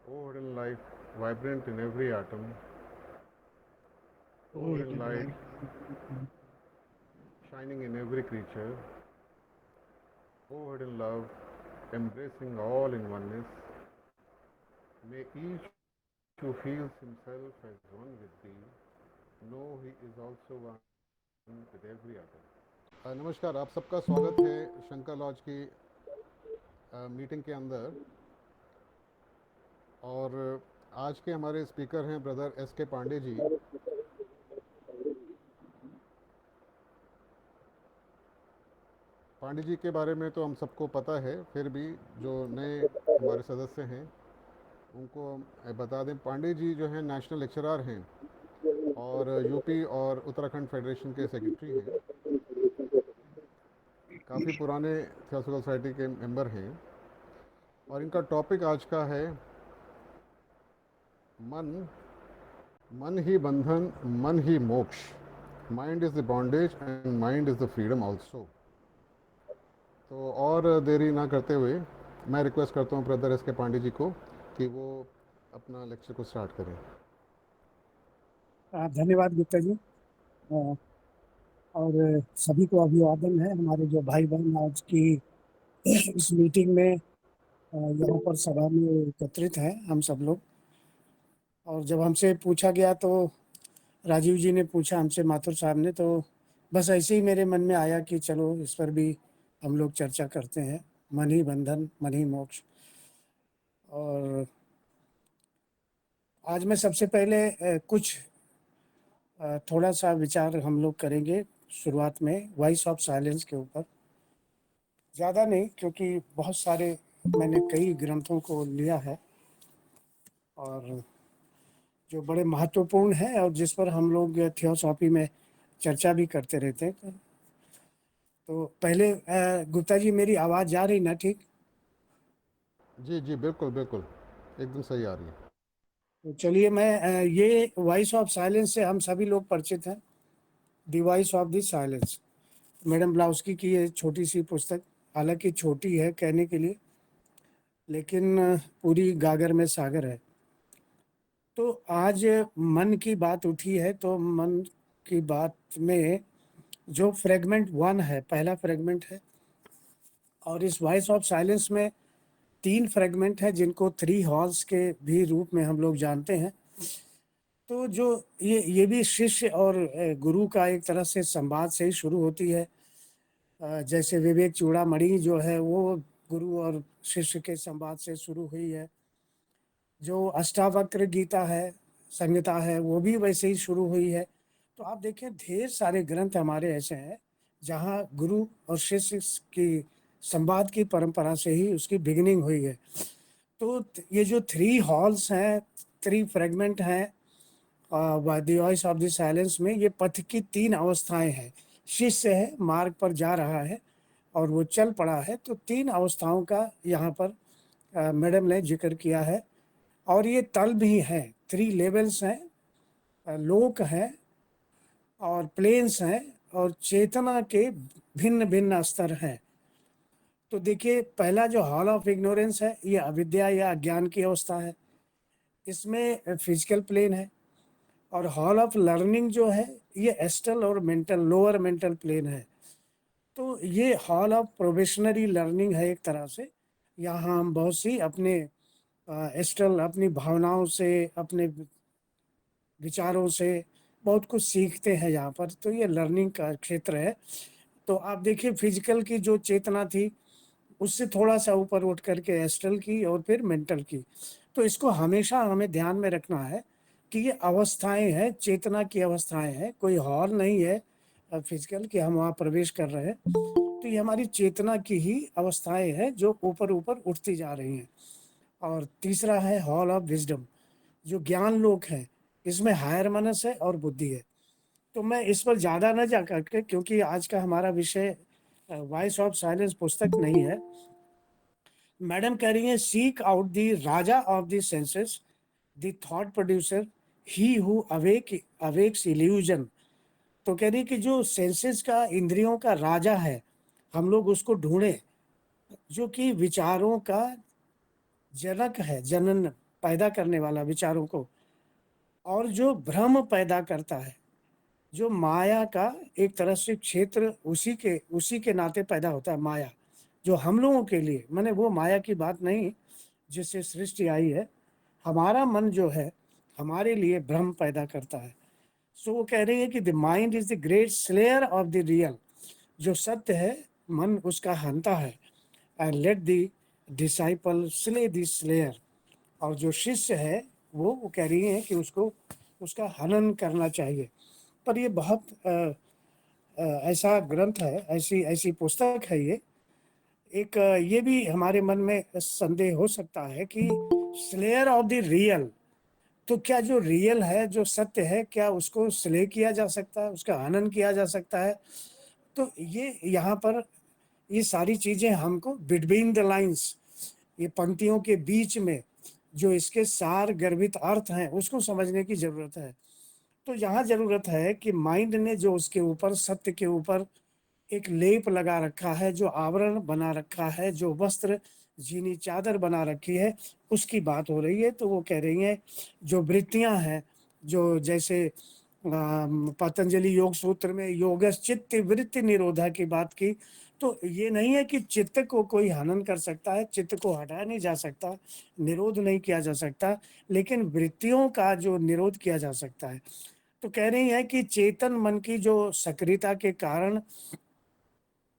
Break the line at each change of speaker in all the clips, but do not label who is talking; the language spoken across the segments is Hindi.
O hidden life, vibrant in every atom.
Oh,
O hidden
hidden
light,
life.
shining in every creature. O hidden love, embracing all in oneness. May each who feels himself as one with thee know he is also one with every atom. नमस्कार, आप सबका स्वागत है शंकर लॉज की मीटिंग के अंदर। और आज के हमारे स्पीकर हैं ब्रदर एस के पांडे जी। पांडे जी के बारे में तो हम सबको पता है, फिर भी जो नए हमारे सदस्य हैं उनको बता दें। पांडे जी जो हैं नेशनल लेक्चरर हैं और यूपी और उत्तराखंड फेडरेशन के सेक्रेटरी हैं। काफ़ी पुराने थियोसॉफिकल सोसाइटी के मेंबर हैं। और इनका टॉपिक आज का है मन। मन ही बंधन, मन ही मोक्ष। Mind is the bondage and mind is the freedom also. तो और देरी ना करते हुए मैं रिक्वेस्ट करता हूँ ब्रदर एस के पांडे जी को कि वो अपना लेक्चर को स्टार्ट करें।
धन्यवाद गुप्ता जी। अ, और सभी को अभिवादन है। हमारे जो भाई बहन आज की इस मीटिंग में यहाँ पर सभा में एकत्रित हैं हम सब लोग। और जब हमसे पूछा गया तो राजीव जी ने पूछा हमसे, माथुर साहब ने, तो बस ऐसे ही मेरे मन में आया कि चलो इस पर भी हम लोग चर्चा करते हैं। मन ही बंधन, मन ही मोक्ष। और आज मैं सबसे पहले थोड़ा सा विचार हम लोग करेंगे शुरुआत में वॉइस ऑफ साइलेंस के ऊपर। ज़्यादा नहीं, क्योंकि बहुत सारे मैंने कई ग्रंथों को लिया है और जो बड़े महत्वपूर्ण हैं और जिस पर हम लोग थियोसॉफी में चर्चा भी करते रहते हैं। तो पहले गुप्ता जी, मेरी आवाज़ जा रही ना ठीक?
जी जी, बिल्कुल बिल्कुल, एकदम सही आ रही है।
तो चलिए, मैं ये वॉइस ऑफ साइलेंस से हम सभी लोग परिचित हैं। The voice of the silence, madam Blavatsky की ये छोटी सी पुस्तक, हालांकि छोटी है कहने के लिए, लेकिन पूरी गागर में सागर है। तो आज मन की बात उठी है, तो मन की बात में जो फ्रेगमेंट वन है, पहला फ्रेगमेंट है। और इस वॉइस ऑफ साइलेंस में तीन फ्रेगमेंट है, जिनको थ्री हॉर्स के भी रूप में हम लोग जानते हैं। तो जो ये भी शिष्य और गुरु का एक तरह से संवाद से ही शुरू होती है। जैसे विवेक चूड़ामणि जो है वो गुरु और शिष्य के संवाद से शुरू हुई है। जो अष्टावक्र गीता है, संहिता है, वो भी वैसे ही शुरू हुई है। तो आप देखें, ढेर सारे ग्रंथ हमारे ऐसे हैं जहाँ गुरु और शिष्य की संवाद की परंपरा से ही उसकी बिगिनिंग हुई है। तो ये जो थ्री हॉल्स हैं, थ्री फ्रेगमेंट हैं the voice of the silence में, ये पथ की तीन अवस्थाएं हैं। शिष्य है, मार्ग पर जा रहा है और वो चल पड़ा है, तो तीन अवस्थाओं का यहाँ पर मैडम ने जिक्र किया है। और ये तल भी हैं, थ्री लेवल्स हैं, लोक हैं और प्लेन्स हैं और चेतना के भिन्न भिन्न स्तर हैं। तो देखिए, पहला जो हॉल ऑफ इग्नोरेंस है, ये अविद्या या अज्ञान की अवस्था है। इसमें फिजिकल प्लेन है। और हॉल ऑफ लर्निंग जो है, ये एस्ट्रल और मेंटल, लोअर मेंटल प्लेन है। तो ये हॉल ऑफ प्रोबेशनरी लर्निंग है एक तरह से। यहाँ हम बहुत सी अपने एस्ट्रल, अपनी भावनाओं से, अपने विचारों से बहुत कुछ सीखते हैं यहाँ पर। तो ये लर्निंग का क्षेत्र है। तो आप देखिए, फिजिकल की जो चेतना थी, उससे थोड़ा सा ऊपर उठ करके एस्ट्रल की और फिर मेंटल की। तो इसको हमेशा हमें ध्यान में रखना है कि ये अवस्थाएं हैं, चेतना की अवस्थाएं हैं, कोई हॉल नहीं है फिजिकल कि हम वहाँ प्रवेश कर रहे हैं। तो ये हमारी चेतना की ही अवस्थाएं हैं जो ऊपर ऊपर उठती जा रही हैं। और तीसरा है हॉल ऑफ विजडम, जो ज्ञान लोक है। इसमें हायर मनस है और बुद्धि है। तो मैं इस पर ज्यादा न जा करके, क्योंकि आज का हमारा विषय वॉइस ऑफ साइलेंस पुस्तक नहीं है। मैडम कह रही है, seek out the Raja of the senses, the thought producer, he who awakes illusion. तो कह रही कि जो सेंसेस का, इंद्रियों का राजा है, हम लोग उसको ढूंढे, जो कि विचारों का जनक है, जनन पैदा करने वाला विचारों को, और जो भ्रम पैदा करता है, जो माया का एक तरह से क्षेत्र उसी के नाते पैदा होता है माया, जो हम लोगों के लिए, माने वो माया की बात नहीं जिससे सृष्टि आई है, हमारा मन जो है हमारे लिए भ्रम पैदा करता है। सो वो कह रही है कि the mind is the great slayer of the real, जो सत्य है मन उसका हंता है। And let the disciple slay the slayer, और जो शिष्य है वो कह रही है कि उसको उसका हनन करना चाहिए। पर ये बहुत ऐसा ग्रंथ है, ऐसी ऐसी पुस्तक है ये। एक ये भी हमारे मन में संदेह हो सकता है कि स्लेयर ऑफ द रियल, तो क्या जो रियल है, जो सत्य है, क्या उसको स्ले किया जा सकता है, उसका हनन किया जा सकता है? तो ये यहाँ पर ये सारी चीजें हमको बिटवीन द लाइंस, ये पंक्तियों के बीच में जो इसके सार गर्भित अर्थ हैं उसको समझने की जरूरत है। तो यहाँ जरूरत है कि माइंड ने जो उसके ऊपर, सत्य के ऊपर एक लेप लगा रखा है, जो आवरण बना रखा है, जो वस्त्र जीनी चादर बना रखी है, उसकी बात हो रही है। तो वो कह रही हैं जो वृत्तियां हैं, जो जैसे पतंजलि योग सूत्र में योगस चित्त वृत्ति निरोधा की बात की, तो ये नहीं है कि चित्त को कोई हनन कर सकता है, चित्त को हटाया नहीं जा सकता, निरोध नहीं किया जा सकता, लेकिन वृत्तियों का जो निरोध किया जा सकता है। तो कह रही है कि चेतन मन की जो सक्रियता के कारण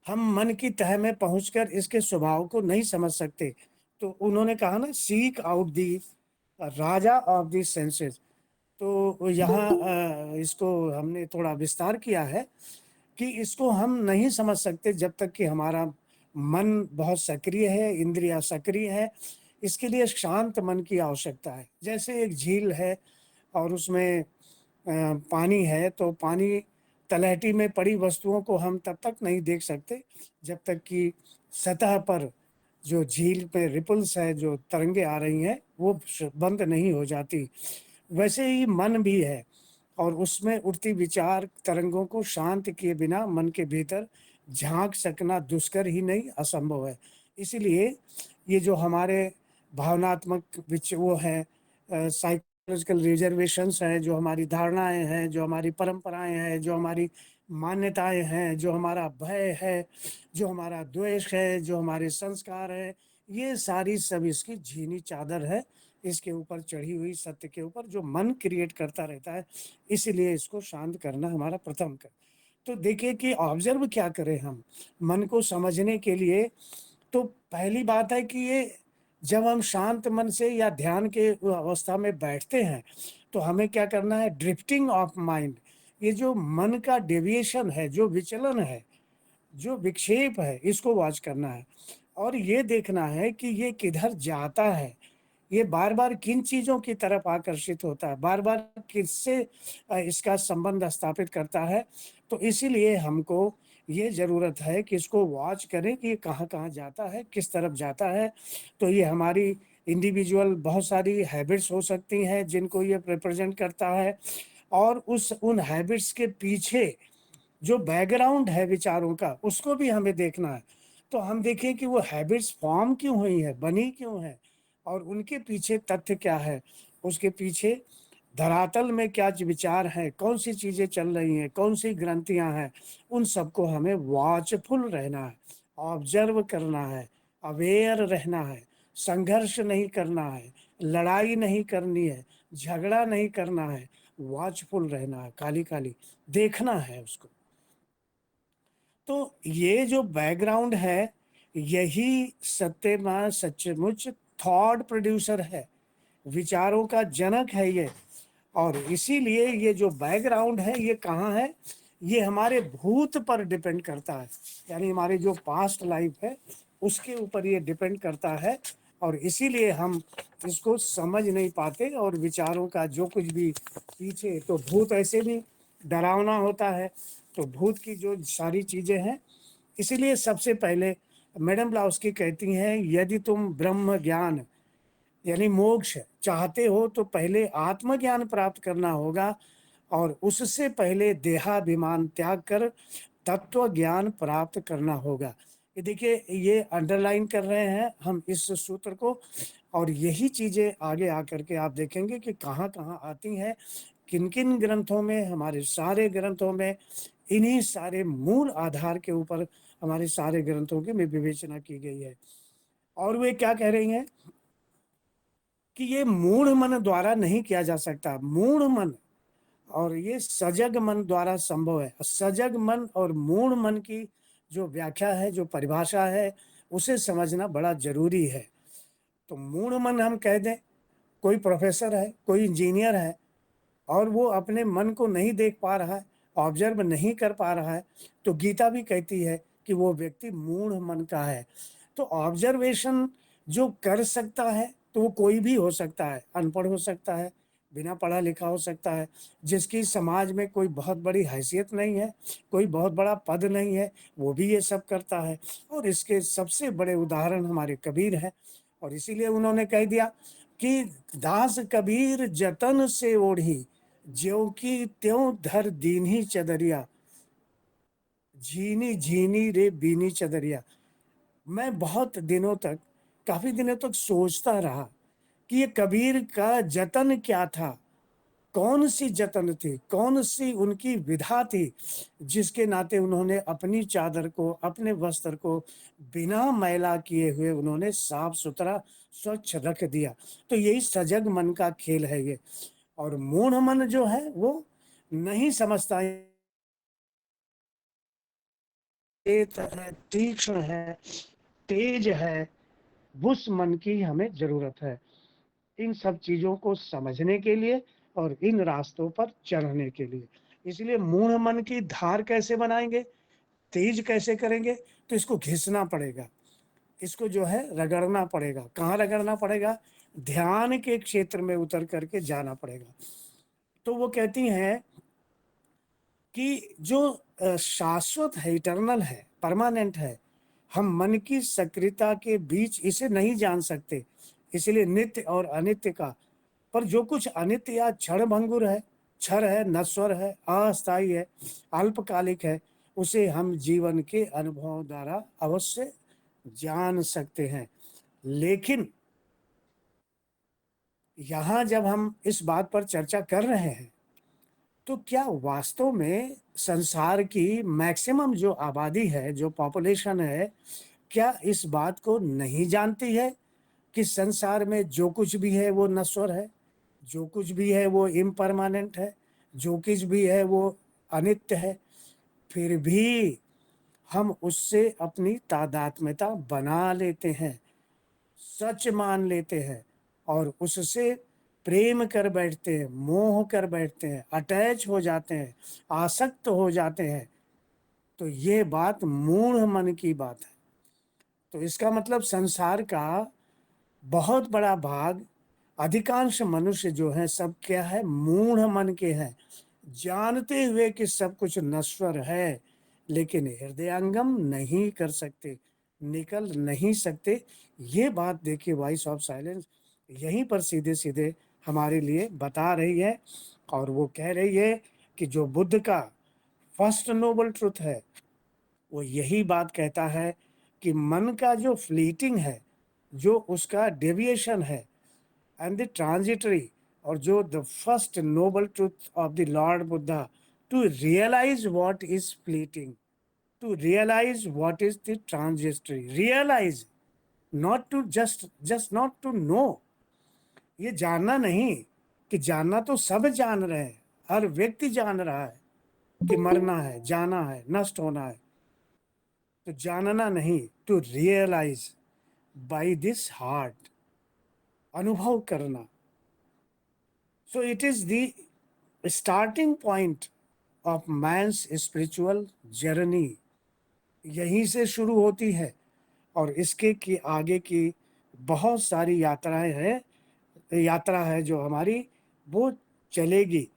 हम मन की तह में पहुंचकर इसके स्वभाव को नहीं समझ सकते। तो उन्होंने कहा ना, seek out the Raja of the senses. तो यहाँ इसको हमने थोड़ा विस्तार किया है कि इसको हम नहीं समझ सकते जब तक कि हमारा मन बहुत सक्रिय है, इंद्रियां सक्रिय है। इसके लिए शांत मन की आवश्यकता है। जैसे एक झील है और उसमें पानी है, तो पानी तलहटी में पड़ी वस्तुओं को हम तब तक नहीं देख सकते जब तक कि सतह पर जो झील पे रिपल्स है, जो तरंगे आ रही हैं, वो बंद नहीं हो जाती। वैसे ही मन भी है, और उसमें उठती विचार तरंगों को शांत किए बिना मन के भीतर झांक सकना दुष्कर ही नहीं, असंभव है। इसीलिए ये जो हमारे भावनात्मक वो है, साइकोलॉजिकल रिजर्वेशंस हैं, जो हमारी धारणाएं हैं, जो हमारी परंपराएं हैं, जो हमारी मान्यताएं हैं, जो हमारा भय है, जो हमारा द्वेष है, जो हमारे संस्कार है, ये सारी सब इसकी झीनी चादर है, इसके ऊपर चढ़ी हुई सत्य के ऊपर जो मन क्रिएट करता रहता है। इसीलिए इसको शांत करना हमारा प्रथम कर। तो देखिए कि ऑब्जर्व क्या करें हम मन को समझने के लिए। तो पहली बात है कि ये जब हम शांत मन से या ध्यान के अवस्था में बैठते हैं, तो हमें क्या करना है, ड्रिफ्टिंग ऑफ माइंड, ये जो मन का डेविएशन है, जो विचलन है, जो विक्षेप है, इसको वॉच करना है। और ये देखना है कि ये किधर जाता है, ये बार बार किन चीजों की तरफ आकर्षित होता है, बार बार किससे इसका संबंध स्थापित करता है। तो इसीलिए हमको ये जरूरत है कि इसको वॉच करें कि ये कहाँ कहाँ जाता है, किस तरफ जाता है। तो ये हमारी इंडिविजुअल बहुत सारी हैबिट्स हो सकती हैं जिनको ये रिप्रेजेंट करता है, और उन हैबिट्स के पीछे जो बैकग्राउंड है विचारों का, उसको भी हमें देखना है। तो हम देखें कि वो हैबिट्स फॉर्म क्यों हुई है, बनी क्यों है, और उनके पीछे तथ्य क्या है, उसके पीछे धरातल में क्या विचार है, कौन सी चीजें चल रही हैं, कौन सी ग्रंथियां हैं, उन सबको हमें वॉचफुल रहना है, ऑब्जर्व करना है, अवेयर रहना है, संघर्ष नहीं करना है, लड़ाई नहीं करनी है, झगड़ा नहीं करना है, वॉचफुल रहना है, काली काली देखना है उसको। तो ये जो बैकग्राउंड है, यही सत्यमा सचमुच थॉट प्रोड्यूसर है, विचारों का जनक है ये। और इसीलिए ये जो बैकग्राउंड है ये कहाँ है, ये हमारे भूत पर डिपेंड करता है, यानी हमारे जो पास्ट लाइफ है उसके ऊपर ये डिपेंड करता है। और इसीलिए हम इसको समझ नहीं पाते, और विचारों का जो कुछ भी पीछे, तो भूत ऐसे भी डरावना होता है। तो भूत की जो सारी चीजें हैं, इसीलिए सबसे पहले मैडम ब्लाउस्की कहती हैं, यदि तुम ब्रह्म ज्ञान यानी मोक्ष चाहते हो तो पहले आत्मज्ञान प्राप्त करना होगा, और उससे पहले देहाभिमान त्याग कर तत्व ज्ञान प्राप्त करना होगा। ये देखिए, ये अंडरलाइन कर रहे हैं हम इस सूत्र को, और यही चीजें आगे आकर के आप देखेंगे कि कहाँ-कहाँ आती हैं, किन-किन ग्रंथों में, हमारे सारे ग्रंथों में, इन्हीं सारे मूल आधार के ऊपर हमारे सारे ग्रंथों की में विवेचना की गई है। और वे क्या कह रही हैं कि ये मूढ़ मन द्वारा नहीं किया जा सकता। मूढ़ मन और ये सजग मन द्वारा संभव है। सजग मन और मूढ़ मन की जो व्याख्या है, जो परिभाषा है, उसे समझना बड़ा ज़रूरी है। तो मूढ़ मन हम कह दें, कोई प्रोफ़ेसर है, कोई इंजीनियर है और वो अपने मन को नहीं देख पा रहा है, ऑब्ज़र्व नहीं कर पा रहा है, तो गीता भी कहती है कि वो व्यक्ति मूढ़ मन का है। तो ऑब्ज़र्वेशन जो कर सकता है, तो वो कोई भी हो सकता है, अनपढ़ हो सकता है, बिना पढ़ा लिखा हो सकता है, जिसकी समाज में कोई बहुत बड़ी हैसियत नहीं है, कोई बहुत बड़ा पद नहीं है, वो भी ये सब करता है। और इसके सबसे बड़े उदाहरण हमारे कबीर हैं, और इसीलिए उन्होंने कह दिया कि दास कबीर जतन से ओढ़ी, ज्यों की त्यों धर दीन्ही चदरिया, झीनी झीनी रे बीनी चदरिया। मैं बहुत दिनों तक, काफ़ी दिनों तक सोचता रहा कि ये कबीर का जतन क्या था? कौन-सी जतन थी? कौन-सी उनकी विधा थी, जिसके नाते उन्होंने अपनी चादर को, अपने वस्त्र को बिना मैला किए हुए उन्होंने साफ-सुथरा, स्वच्छ रख दिया। तो यही सजग मन का खेल है ये। और मूढ़ मन जो है, वो नहीं समझता, चेत है, तीक्ष्ण है, तेज है, उस मन की हमें ज़रूरत है, इन सब चीज़ों को समझने के लिए और इन रास्तों पर चढ़ने के लिए। इसलिए मूढ़ मन की धार कैसे बनाएँगे, तेज कैसे करेंगे? तो इसको घिसना पड़ेगा, इसको जो है रगड़ना पड़ेगा। कहाँ रगड़ना पड़ेगा? ध्यान के क्षेत्र में उतर कर के जाना पड़ेगा। तो वो कहती हैं कि जो शाश्वत है, इटर्नल है, परमानेंट है, हम मन की सक्रियता के बीच इसे नहीं जान सकते। इसलिए नित्य और अनित्य का, पर जो कुछ अनित्य या क्षणभंगुर है, क्षर है, नश्वर है, अस्थायी है, अल्पकालिक है, उसे हम जीवन के अनुभव द्वारा अवश्य जान सकते हैं। लेकिन यहाँ जब हम इस बात पर चर्चा कर रहे हैं, तो क्या वास्तव में संसार की मैक्सिमम जो आबादी है, जो पॉपुलेशन है, क्या इस बात को नहीं जानती है कि संसार में जो कुछ भी है वो नश्वर है, जो कुछ भी है वो इम्परमानेंट है, जो कुछ भी है वो अनित्य है, फिर भी हम उससे अपनी तादात्म्यता बना लेते हैं, सच मान लेते हैं और उससे प्रेम कर बैठते हैं, मोह कर बैठते हैं, अटैच हो जाते हैं, आसक्त हो जाते हैं। तो ये बात मूढ़ मन की बात है। तो इसका मतलब संसार का बहुत बड़ा भाग, अधिकांश मनुष्य जो हैं सब क्या है? मूढ़ मन के हैं। जानते हुए कि सब कुछ नश्वर है, लेकिन हृदयंगम नहीं कर सकते, निकल नहीं सकते। ये बात देखिए वॉइस ऑफ साइलेंस यहीं पर सीधे-सीधे हमारे लिए बता रही है, और वो कह रही है कि जो बुद्ध का फर्स्ट नोबल ट्रुथ है, वो यही बात कहता है कि मन का जो फ्लीटिंग है, जो उसका डेविएशन है, एंड द ट्रांजिटरी, और जो the first noble truth of the lord Buddha, to realise what is fleeting, to realise what is the transitory, realise, not to just not to know. ये जानना नहीं, कि जानना तो सब जान रहे हैं, हर व्यक्ति जान रहा है कि मरना है, जाना है, नष्ट होना है। तो जानना नहीं, to realise by this heart, अनुभव करना। So it is the starting point of man's spiritual journey. यहीं से शुरू होती है, और इसके की आगे की बहुत सारी यात्राएं हैं, यात्रा है जो हमारी, वो चलेगी।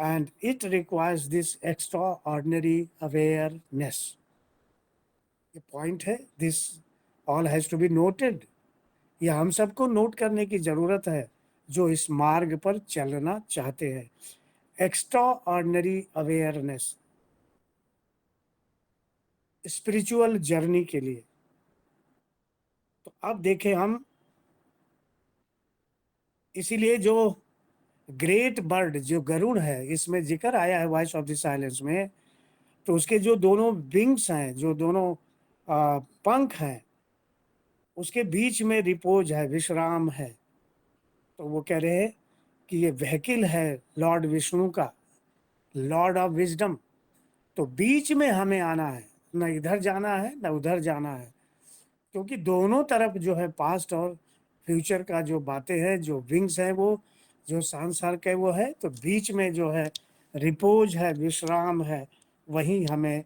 And it requires this extraordinary awareness. ये पॉइंट है, this all has to be noted. ये हम सबको नोट करने की जरूरत है, जो इस मार्ग पर चलना चाहते हैं। Extra ordinary awareness spiritual journey के लिए। तो अब देखें हम, इसीलिए जो ग्रेट बर्ड जो गरुड़ है, इसमें जिक्र आया है वॉइस ऑफ द साइलेंस में, तो उसके जो दोनों विंग्स हैं, जो दोनों पंख हैं, उसके बीच में रिपोज है, विश्राम है। तो वो कह रहे हैं कि ये व्हीकल है लॉर्ड विष्णु का, लॉर्ड ऑफ विजडम। तो बीच में हमें आना है, न इधर जाना है न उधर जाना है, क्योंकि दोनों तरफ जो है पास्ट और फ्यूचर का जो बातें हैं, जो विंग्स है, वो जो सांसार के वो है, तो बीच में जो है रिपोज है, विश्राम है, वहीं हमें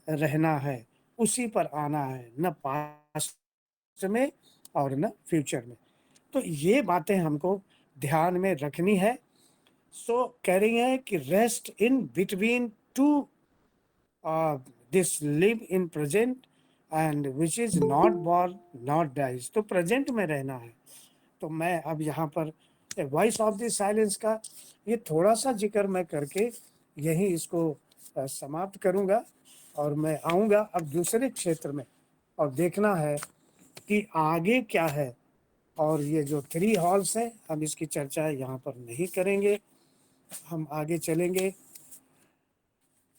रहना है, उसी पर आना है, न पास्ट में और न फ्यूचर में। तो ये बातें हमको ध्यान में रखनी है। सो कह रही हैं कि rest in between to this live in present and which is not born not dies. तो प्रेजेंट में रहना है। तो मैं अब यहाँ पर वॉइस ऑफ द साइलेंस का ये थोड़ा सा जिक्र मैं करके यही इसको समाप्त करूँगा, और मैं आऊँगा अब दूसरे क्षेत्र में, और देखना है कि आगे क्या है। और ये जो 3 हॉल्स हैं, हम इसकी चर्चा यहाँ पर नहीं करेंगे, हम आगे चलेंगे।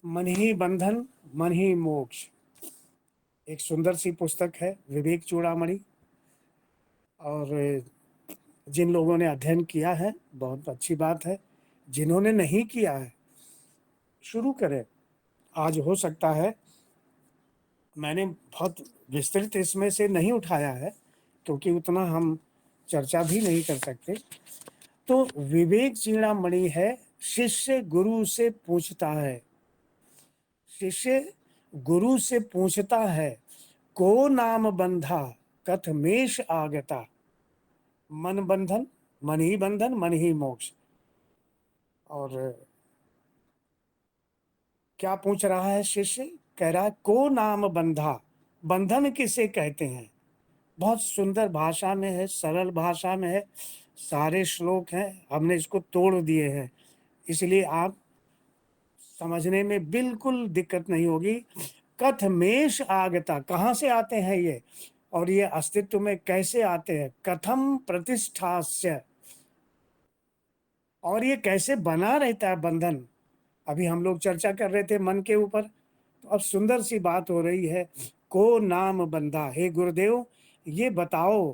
मन ही बंधन मन ही मोक्ष, एक सुंदर सी पुस्तक है, विवेक चूड़ामणि। और जिन लोगों ने अध्ययन किया है बहुत अच्छी बात है, जिन्होंने नहीं किया है शुरू करें। आज हो सकता है मैंने बहुत विस्तृत इसमें से नहीं उठाया है, क्योंकि उतना हम चर्चा भी नहीं कर सकते। तो विवेक चूड़ामणि है, शिष्य गुरु से पूछता है, शिष्य गुरु से पूछता है, को नाम बंधा कथमेश आगता। मन बंधन मन ही बंधन मन ही मोक्ष। और क्या पूछ रहा है शिष्य? कह रहा है को नाम बंधा, बंधन किसे कहते हैं। बहुत सुंदर भाषा में है, सरल भाषा में है, सारे श्लोक हैं, हमने इसको तोड़ दिए हैं, इसलिए आप समझने में बिल्कुल दिक्कत नहीं होगी। कथमेश आगता, कहाँ से आते हैं ये, और ये अस्तित्व में कैसे आते हैं। कथम प्रतिष्ठास्य, और ये कैसे बना रहता है बंधन। अभी हम लोग चर्चा कर रहे थे मन के ऊपर, तो अब सुंदर सी बात हो रही है, को नाम बंधा। हे गुरुदेव, ये बताओ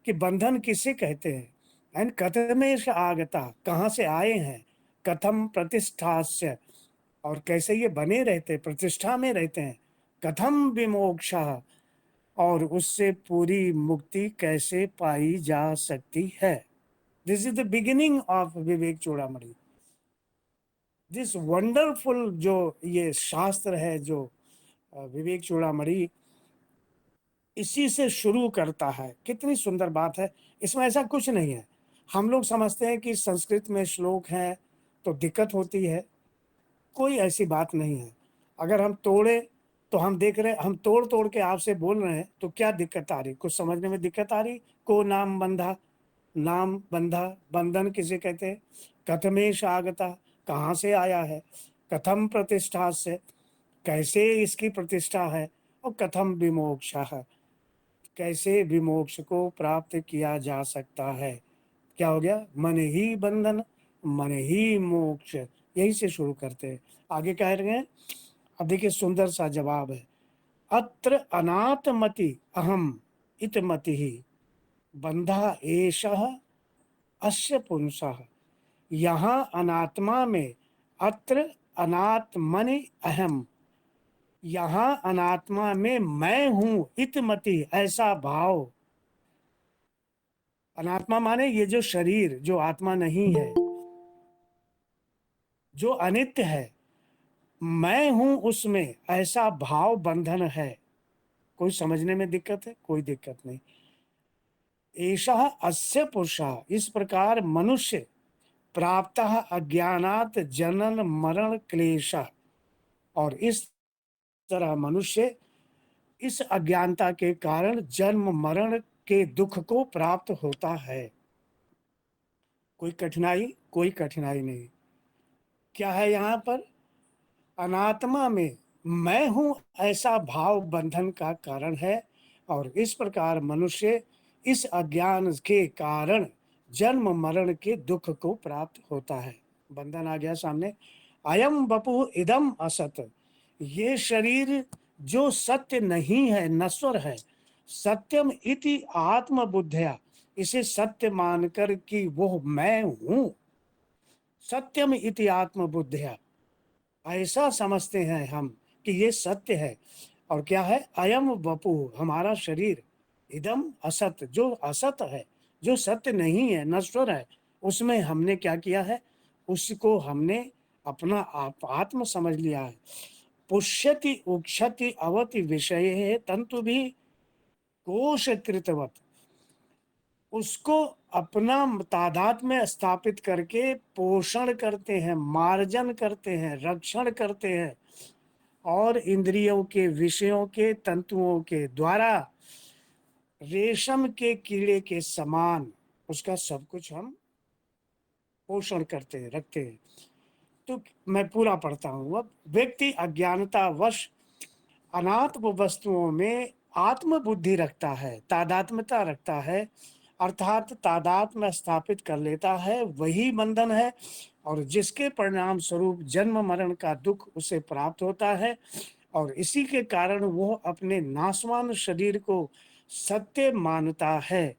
कि बंधन किसे कहते हैं। एंड कथमेश आगता, कहाँ से आए हैं। कथम प्रतिष्ठास्य, और कैसे ये बने रहते, प्रतिष्ठा में रहते हैं। कथम विमोक्षा, और उससे पूरी मुक्ति कैसे पाई जा सकती है। This is the beginning of Vivek Chudamani. This wonderful जो ये शास्त्र है, जो विवेक चूड़ामणि इसी से शुरू करता है। कितनी सुंदर बात है, इसमें ऐसा कुछ नहीं है। हम लोग समझते हैं कि संस्कृत में श्लोक हैं तो दिक्कत होती है, कोई ऐसी बात नहीं है। अगर हम तोड़े तो हम देख रहे हैं, हम तोड़ तोड़ के आपसे बोल रहे हैं, तो क्या दिक्कत आ रही, कुछ समझने में दिक्कत आ रही। को नाम बंधा, नाम बंधा, बंधन किसे कहते हैं। कथमेश आगता, कहाँ से आया है। कथम प्रतिष्ठा से, कैसे इसकी प्रतिष्ठा है। और कथम विमोक्षा है, कैसे विमोक्ष को प्राप्त किया जा सकता है। क्या हो गया, मन ही बंधन मन ही मोक्ष। यही से शुरू करते हैं, आगे कह रहे हैं। अब देखिए सुंदर सा जवाब है, अत्र अनात्मति अहम इतमति ही बंधा एषः अस्य पुंसः। यहाँ अनात्मा में, अत्र अनात्मनि अहम, यहाँ अनात्मा में मैं हूं, इतमति ऐसा भाव। अनात्मा माने ये जो शरीर, जो आत्मा नहीं है, जो अनित्य है, मैं हूं उसमें, ऐसा भाव बंधन है। कोई समझने में दिक्कत है? कोई दिक्कत नहीं। एषः अस्य पुरुषः, इस प्रकार मनुष्य प्राप्त अज्ञानात जनन मरण क्लेश, और इस तरह मनुष्य इस अज्ञानता के कारण जन्म मरण के दुख को प्राप्त होता है। कोई कठिनाई? कोई कठिनाई नहीं। क्या है यहाँ पर, अनात्मा में मैं हूं ऐसा भाव बंधन का कारण है। और इस प्रकार मनुष्य इस अज्ञान के कारण जन्म मरण के दुख को प्राप्त होता है। बंधन आ गया सामने। अयम बपु इदम असत, ये शरीर जो सत्य नहीं है, नश्वर है। सत्यम इति आत्मबुद्ध्या, इसे सत्य मानकर कि वो मैं हूं। सत्यम इति आत्मबुद्ध्या, ऐसा समझते हैं हम कि ये सत्य है। और क्या है? अयम वपु, हमारा शरीर। इदम असत, जो असत है, जो सत्य नहीं है, नश्वर है, उसमें हमने क्या किया है? उसको हमने अपना आत्म समझ लिया है। पुष्यति उक्षति अवति विषय है तंतु भी कोश कृतवत, उसको अपना तादाद में स्थापित करके पोषण करते हैं, मार्जन करते हैं, रक्षण करते हैं, और इंद्रियों के विषयों के तंतुओं के द्वारा रेशम के कीड़े के समान उसका सब कुछ हम पोषण करते हैं, रखते हैं। तो मैं पूरा पढ़ता हूं। अब व्यक्ति अज्ञानता वश अनात्म वस्तुओं में आत्म बुद्धि रखता है, तादात्म्यता रखता है, अर्थात तादात्म्य स्थापित कर लेता है, वही बंधन है। और जिसके परिणाम स्वरूप जन्म मरण का दुख उसे प्राप्त होता है। और इसी के कारण वो अपने नाशवान शरीर को सत्य मानता है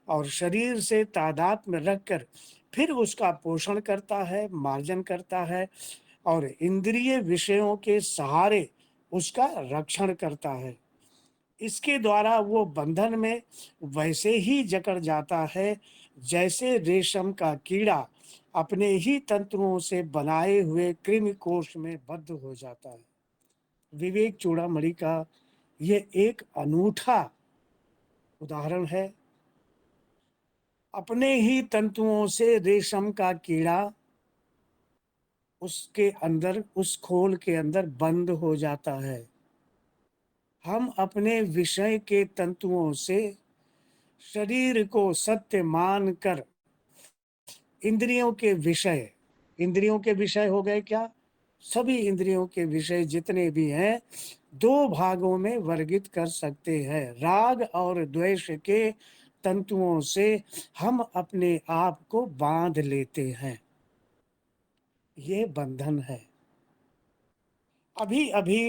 और शरीर से तादात्म्य रखकर फिर उसका पोषण करता है, मार्जन करता है, और इंद्रिय विषयों के सहारे उसका रक्षण करता है। इसके द्वारा वो बंधन में वैसे ही जकड़ जाता है जैसे रेशम का कीड़ा अपने ही तंतुओं से बनाए हुए कृमि कोश में बद्ध हो जाता है। विवेक चूड़ामणि का ये एक अनूठा उदाहरण है। अपने ही तंतुओं से रेशम का कीड़ा उसके अंदर, उस खोल के अंदर बंद हो जाता है। हम अपने विषय के तंतुओं से शरीर को सत्य मानकर इंद्रियों के विषय हो गए क्या? सभी इंद्रियों के विषय जितने भी हैं दो भागों में वर्गित कर सकते हैं। राग और द्वेष के तंतुओं से हम अपने आप को बांध लेते हैं, ये बंधन है। अभी अभी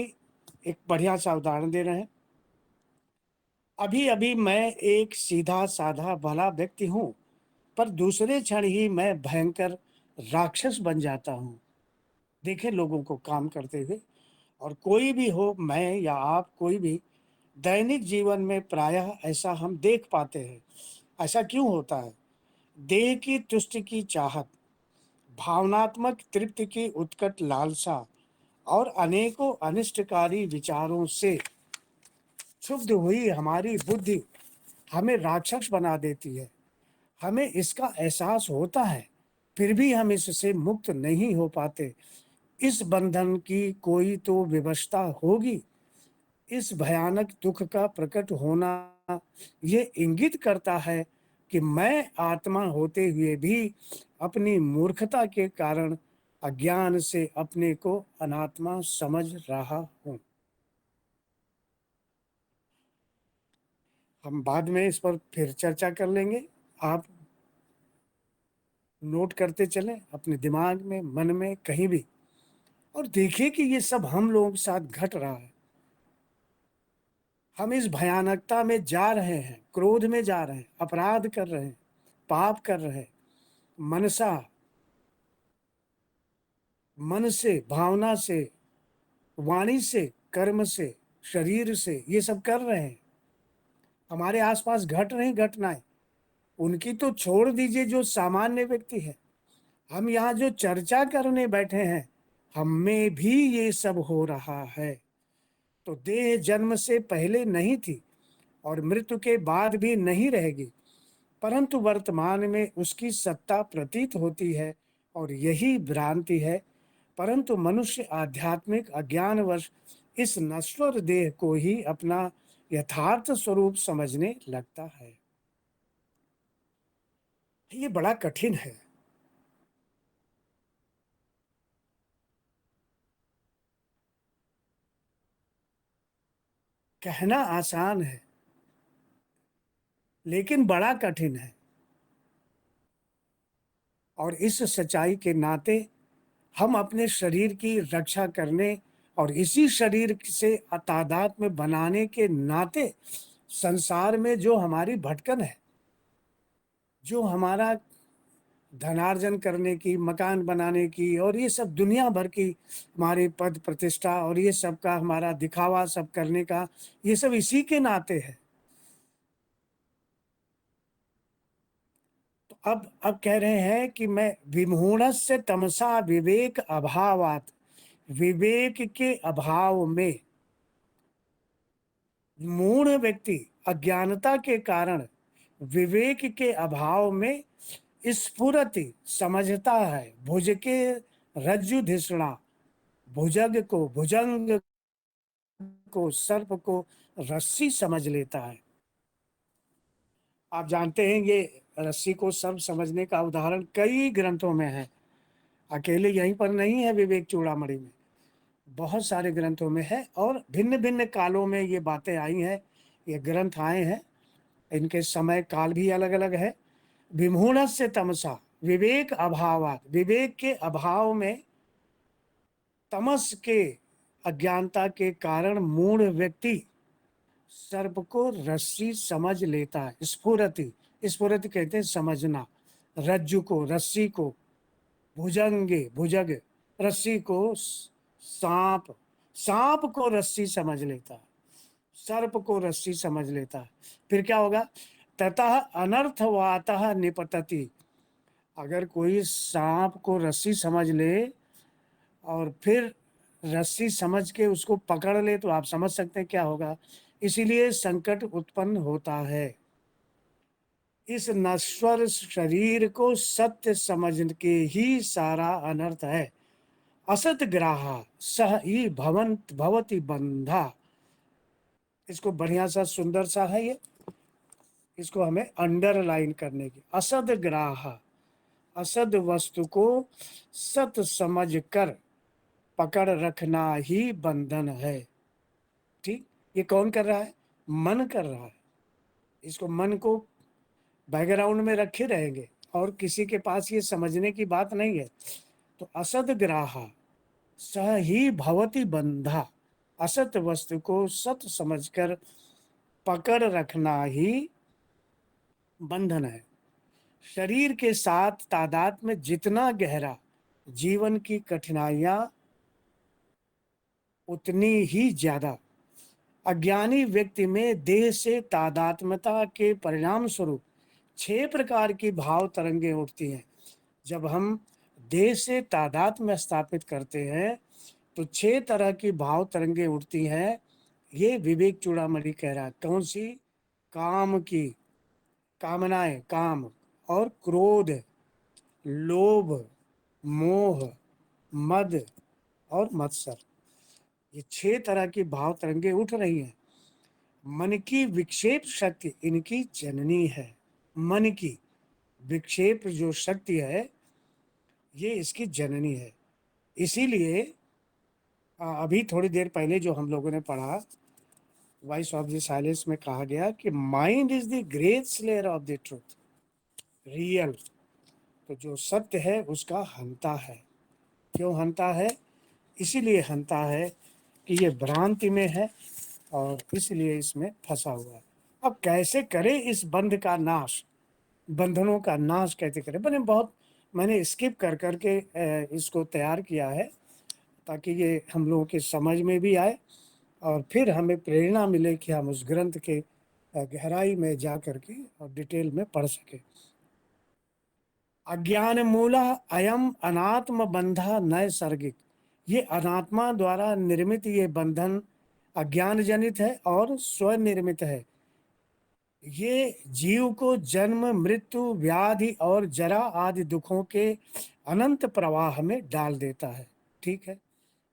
एक बढ़िया सा उदाहरण दे रहे हैं। अभी अभी मैं एक सीधा साधा भला व्यक्ति हूं, पर दूसरे क्षण ही मैं भयंकर राक्षस बन जाता हूं। देखें लोगों को काम करते हुए। और कोई भी हो, मैं या आप, कोई भी, दैनिक जीवन में प्रायः ऐसा हम देख पाते हैं। ऐसा क्यों होता है? देह की तुष्टि की चाहत, भावनात्मक तृप्ति की उत्कट लालसा और अनेकों अनिष्टकारी विचारों से क्षुब्ध हुई हमारी बुद्धि हमें राक्षस बना देती है। हमें इसका एहसास होता है, फिर भी हम इससे मुक्त नहीं हो पाते। इस बंधन की कोई तो विवशता होगी। इस भयानक दुख का प्रकट होना ये इंगित करता है कि मैं आत्मा होते हुए भी अपनी मूर्खता के कारण अज्ञान से अपने को अनात्मा समझ रहा हूं। हम बाद में इस पर फिर चर्चा कर लेंगे। आप नोट करते चलें अपने दिमाग में, मन में, कहीं भी, और देखिए कि ये सब हम लोगों के साथ घट रहा है। हम इस भयानकता में जा रहे हैं, क्रोध में जा रहे हैं, अपराध कर रहे हैं, पाप कर रहे हैं, मनसा, मन से, भावना से, वाणी से, कर्म से, शरीर से, ये सब कर रहे हैं। हमारे आसपास घट रही घटनाएं, उनकी तो छोड़ दीजिए, जो सामान्य व्यक्ति है, हम यहाँ जो चर्चा करने बैठे हैं, हम में भी ये सब हो रहा है। तो देह जन्म से पहले नहीं थी और मृत्यु के बाद भी नहीं रहेगी, परंतु वर्तमान में उसकी सत्ता प्रतीत होती है, और यही भ्रांति है। परंतु मनुष्य आध्यात्मिक अज्ञानवश इस नश्वर देह को ही अपना यथार्थ स्वरूप समझने लगता है। ये बड़ा कठिन है। कहना आसान है, लेकिन बड़ा कठिन है। और इस सच्चाई के नाते हम अपने शरीर की रक्षा करने और इसी शरीर से तादाद में बनाने के नाते संसार में जो हमारी भटकन है, जो हमारा धनार्जन करने की, मकान बनाने की और ये सब दुनिया भर की हमारी पद प्रतिष्ठा और ये सब का हमारा दिखावा सब करने का, ये सब इसी के नाते है। तो अब कह रहे हैं कि मैं विमूढ़स्य तमसा विवेक अभावात, विवेक के अभाव में मूढ़ व्यक्ति अज्ञानता के कारण विवेक के अभाव में स्फुरति समझता है भुज के रज्जु धिषणा, भुजग को भुजंग को सर्प को रस्सी समझ लेता है। आप जानते हैं ये रस्सी को सर्प समझने का उदाहरण कई ग्रंथों में है, अकेले यहीं पर नहीं है, विवेक चूड़ामणि में बहुत सारे ग्रंथों में है और भिन्न भिन्न कालों में ये बातें आई हैं, ये ग्रंथ आए हैं, इनके समय काल भी अलग अलग है। विमूढ़स्य तमसा विवेक अभावात, विवेक के अभाव में तमस के अज्ञानता के कारण मूढ़ व्यक्ति सर्प को रस्सी समझ लेता है। स्फुरति, स्फुरति कहते हैं समझना, रज्जु को रस्सी को, भुजंगे भुजग रस्सी को, सांप सांप को रस्सी समझ लेता है, सर्प को रस्सी समझ लेता है। फिर क्या होगा? ततः अनर्थवातः निपतति, अगर कोई सांप को रस्सी समझ ले और फिर रस्सी समझ के उसको पकड़ ले तो आप समझ सकते हैं क्या होगा। इसीलिए संकट उत्पन्न होता है। इस नश्वर शरीर को सत्य समझ के ही सारा अनर्थ है। असत ग्राहा सह ही भवंत भवति बंधा, इसको बढ़िया सा सुंदर सा है ये, इसको हमें अंडरलाइन करने की। असद ग्राह, असद वस्तु को सत समझ कर पकड़ रखना ही बंधन है। ठीक, ये कौन कर रहा है? मन कर रहा है। इसको मन को बैकग्राउंड में रखे रहेंगे और किसी के पास ये समझने की बात नहीं है। तो असद ग्राहा सह ही भवति बंधा, असत वस्तु को सत समझकर पकड़ रखना ही बंधन है। शरीर के साथ तादाद में जितना गहरा जीवन की कठिनाइयां उतनी ही ज्यादा। अज्ञानी व्यक्ति में देह से तादात्म्यता के परिणाम स्वरूप 6 प्रकार की भाव तरंगे उठती हैं। जब हम देह से तादात्म्य स्थापित करते हैं तो 6 तरह की भाव तरंगे उठती हैं। ये विवेक चूड़ामणि कह रहा है। कौन सी? काम की, कामनाएं, काम और क्रोध, लोभ, मोह, मद और मत्सर, ये 6 तरह की भाव तरंगे उठ रही हैं। मन की विक्षेप शक्ति इनकी जननी है। मन की विक्षेप जो शक्ति है ये इसकी जननी है। इसीलिए अभी थोड़ी देर पहले जो हम लोगों ने पढ़ा वॉइस ऑफ द साइलेंस में कहा गया कि mind is the great slayer of the truth, real. तो जो सत्य है उसका हंता है। क्यों हंता है? इसीलिए हंता है कि ये भ्रांति में है और इसलिए इसमें फंसा हुआ है। अब कैसे करें इस बंध का नाश, बंधनों का नाश कैसे करें? मैंने स्किप कर करके इसको तैयार किया है ताकि ये हम लोगों के समझ में भी आए और फिर हमें प्रेरणा मिले कि हम उस ग्रंथ के गहराई में जा करके और डिटेल में पढ़ सके। अज्ञान मूला अयम अनात्म बंधा नैसर्गिक, ये अनात्मा द्वारा निर्मित ये बंधन अज्ञान जनित है और स्वनिर्मित है। ये जीव को जन्म, मृत्यु, व्याधि और जरा आदि दुखों के अनंत प्रवाह में डाल देता है। ठीक है,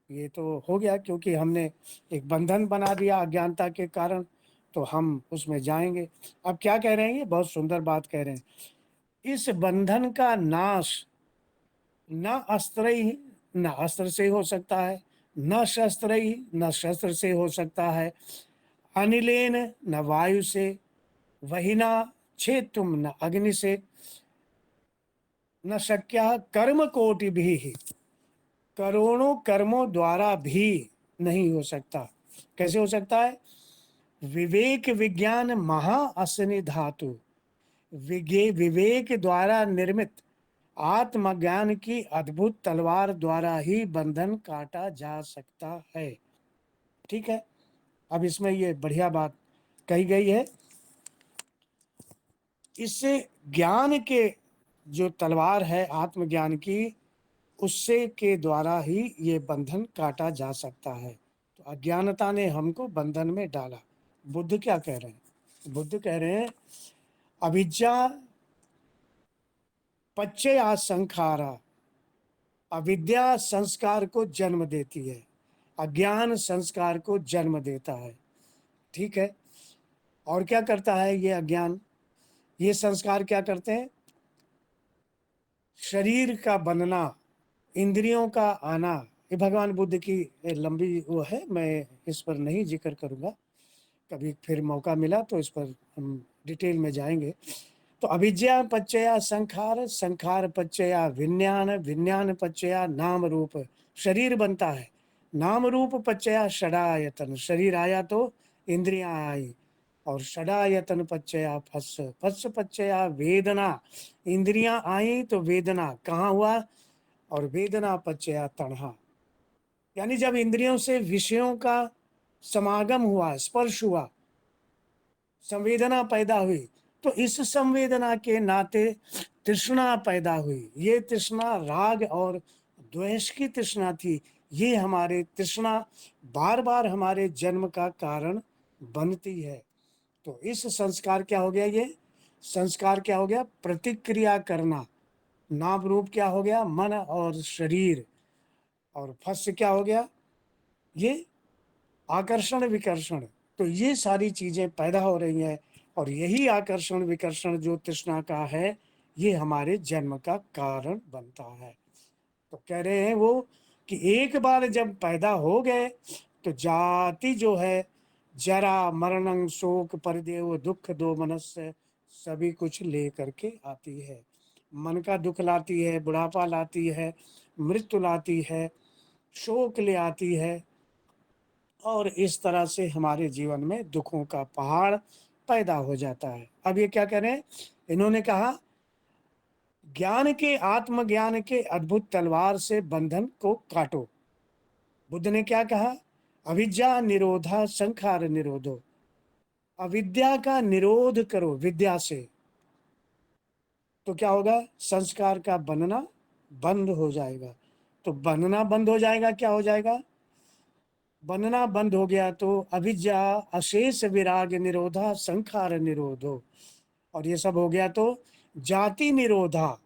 ये तो हो गया क्योंकि हमने एक बंधन बना दिया अज्ञानता के कारण, तो हम उसमें जाएंगे। अब क्या कह रहे हैं? ये बहुत सुंदर बात कह रहे हैं। इस बंधन का नाश न अस्त्र ही, न अस्त्र से हो सकता है, न शस्त्र ही, न शस्त्र से हो सकता है, अनिलेन न वायु से, वहिना छेतुम न अग्नि से न शक्या कर्म कोटि भी, करोड़ों कर्मों द्वारा भी नहीं हो सकता। कैसे हो सकता है? विवेक विज्ञान महा असनि धातु, विवेक द्वारा निर्मित आत्मज्ञान की अद्भुत तलवार द्वारा ही बंधन काटा जा सकता है। ठीक है, अब इसमें ये बढ़िया बात कही गई है। इससे ज्ञान के जो तलवार है आत्मज्ञान की, उससे के द्वारा ही ये बंधन काटा जा सकता है। तो अज्ञानता ने हमको बंधन में डाला। बुद्ध क्या कह रहे हैं? बुद्ध कह रहे हैं अविद्या पच्चया संखारा, अविद्या संस्कार को जन्म देती है, अज्ञान संस्कार को जन्म देता है। ठीक है, और क्या करता है ये अज्ञान? ये संस्कार क्या करते हैं? शरीर का बनना, इंद्रियों का आना। ये भगवान बुद्ध की लंबी वो है, मैं इस पर नहीं जिक्र करूंगा, कभी फिर मौका मिला तो इस पर हम डिटेल में जाएंगे। तो अविद्या पच्चया संखार, संखार पच्चया विज्ञान, विज्ञान पच्चया नाम रूप, शरीर बनता है। नाम रूप पच्चया षडायतन, शरीर आया तो इंद्रियां आई, और षडायतन पच्चया फस, फस पच्चया वेदना, इंद्रियां आई तो वेदना कहाँ हुआ? और वेदना पच्चया तणहा, यानी जब इंद्रियों से विषयों का समागम हुआ, स्पर्श हुआ, संवेदना पैदा हुई, तो इस संवेदना के नाते तृष्णा पैदा हुई। ये तृष्णा राग और द्वेष की तृष्णा थी। ये हमारे तृष्णा बार बार हमारे जन्म का कारण बनती है। तो इस संस्कार क्या हो गया? ये संस्कार क्या हो गया? प्रतिक्रिया करना। नाम रूप क्या हो गया? मन और शरीर। और फस क्या हो गया? ये आकर्षण विकर्षण। तो ये सारी चीजें पैदा हो रही हैं, और यही आकर्षण विकर्षण जो तृष्णा का है, ये हमारे जन्म का कारण बनता है। तो कह रहे हैं वो कि एक बार जब पैदा हो गए तो जाति जो है, जरा मरणं शोक परिदेव दुख दो मनस्य, सभी कुछ ले करके आती है। मन का दुख लाती है, बुढ़ापा लाती है, मृत्यु लाती है, शोक ले आती है, और इस तरह से हमारे जीवन में दुखों का पहाड़ पैदा हो जाता है। अब ये क्या कह रहे हैं? इन्होंने कहा ज्ञान के, आत्मज्ञान के अद्भुत तलवार से बंधन को काटो। बुद्ध ने क्या कहा? अविद्या निरोधा संखार निरोधो, अविद्या का निरोध करो विद्या से, तो क्या होगा? संस्कार का बनना बंद हो जाएगा। तो बनना बंद हो जाएगा, क्या हो जाएगा? बनना बंद हो गया तो अविद्या अशेष विराग निरोधा संखार निरोधो, और ये सब हो गया तो जाति निरोधा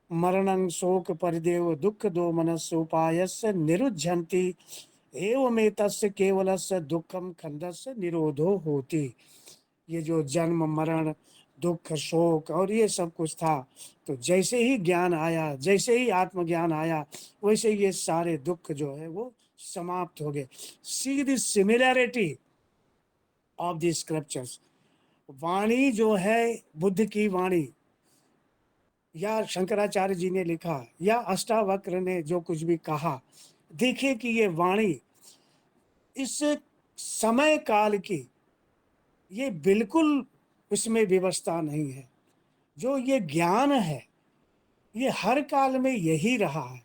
मरणं शोक परिदेव दुख दो मनस्य उपायस्य निरुद्धन्ति एवमेतस्य केवलस्य दुखम खंडस्य निरोधो होति। ये जो जन्म मरण दुख शोक और ये सब कुछ था, तो जैसे ही ज्ञान आया, जैसे ही आत्मज्ञान आया, वैसे ये सारे दुख जो है वो समाप्त हो गए। See the similarity of the scriptures. वाणी जो है बुद्ध की वाणी, या शंकराचार्य जी ने लिखा, या अष्टावक्र ने जो कुछ भी कहा, देखिए कि ये वाणी इस समय काल की, ये बिल्कुल इसमें व्यवस्था नहीं है। जो ये ज्ञान है ये हर काल में यही रहा है,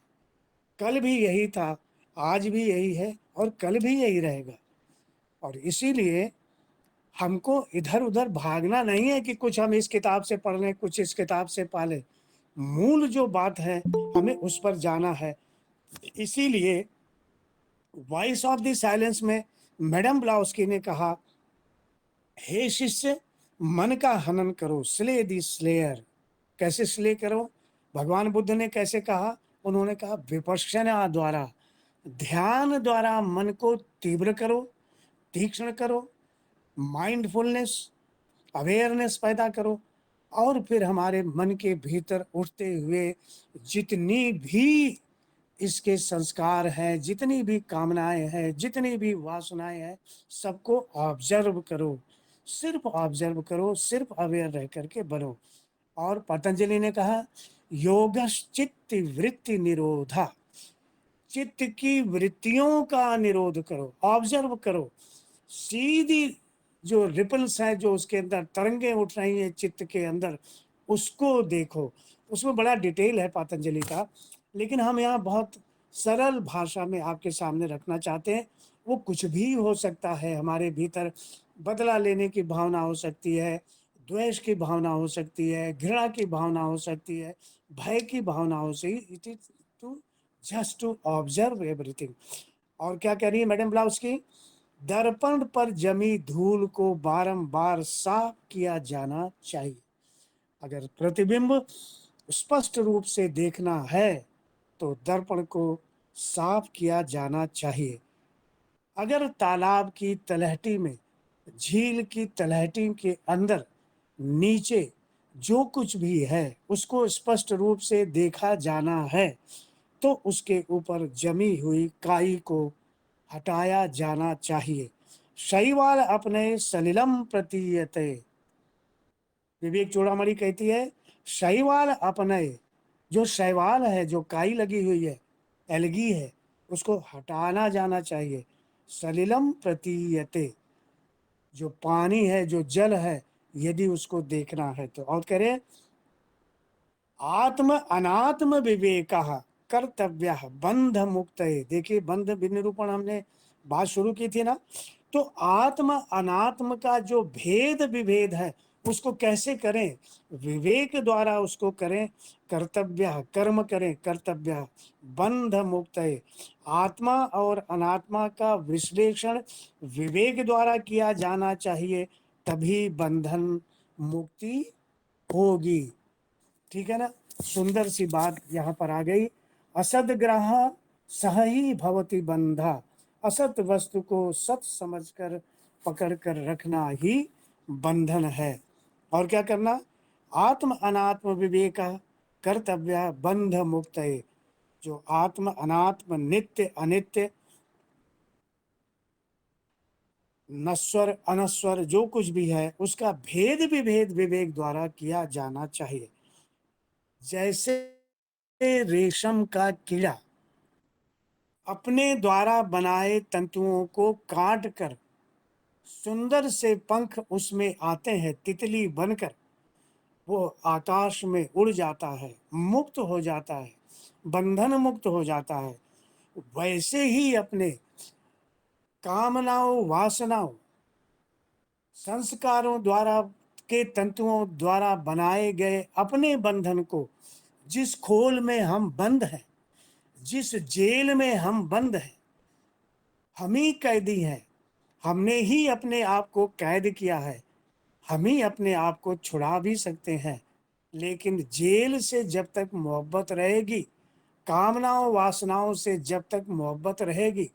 कल भी यही था, आज भी यही है, और कल भी यही रहेगा। और इसीलिए हमको इधर उधर भागना नहीं है कि कुछ हम इस किताब से पढ़ लें, कुछ इस किताब से पालें। मूल जो बात है हमें उस पर जाना है। इसीलिए वॉइस ऑफ द साइलेंस में मैडम ब्लाउस्की ने कहा, हे शिष्य मन का हनन करो, स्ले दी स्लेयर। कैसे स्ले करो? भगवान बुद्ध ने कैसे कहा? उन्होंने कहा विपश्यना द्वारा, ध्यान द्वारा मन को तीव्र करो, तीक्ष्ण करो, माइंडफुलनेस, अवेयरनेस पैदा करो, और फिर हमारे मन के भीतर उठते हुए जितनी भी इसके संस्कार हैं, जितनी भी कामनाएं हैं, जितनी भी वासनाएं हैं, सबको ऑब्जर्व करो, सिर्फ ऑब्जर्व करो, सिर्फ अवेयर रह करके बनो। और पतंजलि ने कहा योगश्चित्त वृत्ति निरोधा, चित्त की वृत्तियों का निरोध करो, ऑब्जर्व करो। सीधी जो रिपल्स हैं, जो उसके अंदर तरंगे उठ रही हैं चित्त के अंदर, उसको देखो। उसमें बड़ा डिटेल है पतंजलि का, लेकिन हम यहाँ बहुत सरल भाषा में आपके सामने रखना चाहते हैं। वो कुछ भी हो सकता है हमारे भीतर, बदला लेने की भावना हो सकती है, द्वेष की भावना हो सकती है, घृणा की भावना हो सकती है, भय की भावना हो सकती है। It is to just to observe everything. और क्या कह रही है मैडम ब्लाउज की, दर्पण पर जमी धूल को बारंबार साफ किया जाना चाहिए। अगर प्रतिबिंब स्पष्ट रूप से देखना है तो दर्पण को साफ किया जाना चाहिए। अगर तालाब की तलहटी में, झील की तलहटी के अंदर नीचे जो कुछ भी है उसको स्पष्ट रूप से देखा जाना है तो उसके ऊपर जमी हुई काई को हटाया जाना चाहिए। शैवाल अपने सलिलम प्रतीयते, विवेक चूड़ामणि कहती है शैवाल अपने, जो शैवाल है, जो काई लगी हुई है, एलगी है, उसको हटाना जाना चाहिए। सलिलम प्रतीयते, जो पानी है, जो जल है, यदि उसको देखना है तो। और कह रहे आत्म अनात्म विवेक कर्तव्य बंध मुक्त। देखिए बंध निरूपण हमने बात शुरू की थी ना, तो आत्म अनात्म का जो भेद विभेद है उसको कैसे करें, विवेक द्वारा उसको करें। कर्तव्य कर्म करें, कर्तव्य बंध मुक्त। आत्मा और अनात्मा का विश्लेषण विवेक द्वारा किया जाना चाहिए, तभी बंधन मुक्ति होगी। ठीक है ना, सुंदर सी बात यहाँ पर आ गई। असद ग्रह सह ही भवति बंधा, असत वस्तु को सत समझकर पकड़ कर रखना ही बंधन है। और क्या करना, आत्म अनात्म विवेक कर्तव्य बंध मुक्त। जो आत्म अनात्म नित्य अनित्य नश्वर अनश्वर जो कुछ भी है उसका भेद विभेद विवेक द्वारा किया जाना चाहिए। जैसे रेशम का कीड़ा अपने द्वारा बनाए तंतुओं को काट कर सुंदर से पंख उसमें आते हैं, तितली बनकर वो आकाश में उड़ जाता है, मुक्त हो जाता है, बंधन मुक्त हो जाता है। वैसे ही अपने कामनाओं वासनाओं संस्कारों द्वारा के तंतुओं द्वारा बनाए गए अपने बंधन को, जिस खोल में हम बंद हैं, जिस जेल में हम बंद हैं, हम ही कैदी हैं, हमने ही अपने आप को कैद किया है, हम ही अपने आप को छुड़ा भी सकते हैं। लेकिन जेल से जब तक मोहब्बत रहेगी, कामनाओं वासनाओं से जब तक मोहब्बत रहेगी,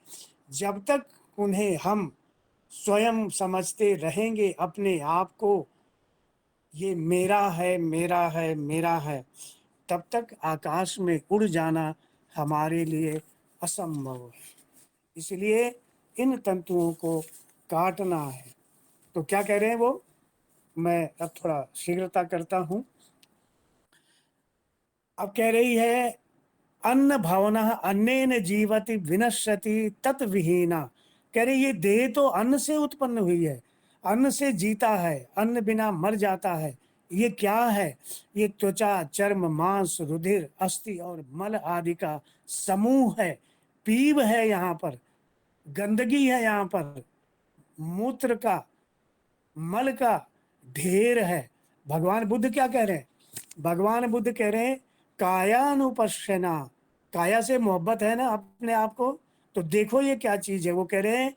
जब तक उन्हें हम स्वयं समझते रहेंगे अपने आप को, ये मेरा है मेरा है मेरा है, तब तक आकाश में उड़ जाना हमारे लिए असंभव है। इसलिए इन तंतुओं को काटना है। तो क्या कह रहे हैं वो, मैं अब थोड़ा शीघ्रता करता हूं। अब कह रही है अन्न भावना अन्नेन जीवति विनश्यति तत् विहीना। कह रही ये देह तो अन्न से उत्पन्न हुई है, अन्न से जीता है, अन्न बिना मर जाता है। ये क्या है, ये त्वचा चर्म मांस रुधिर अस्थि और मल आदि का समूह है, पीव है, यहाँ पर गंदगी है, यहाँ पर मूत्र का मल का ढेर है। भगवान बुद्ध क्या कह रहे हैं, भगवान बुद्ध कह रहे हैं कायानुपश्यना, काया से मोहब्बत है ना अपने आप को, तो देखो ये क्या चीज है। वो कह रहे हैं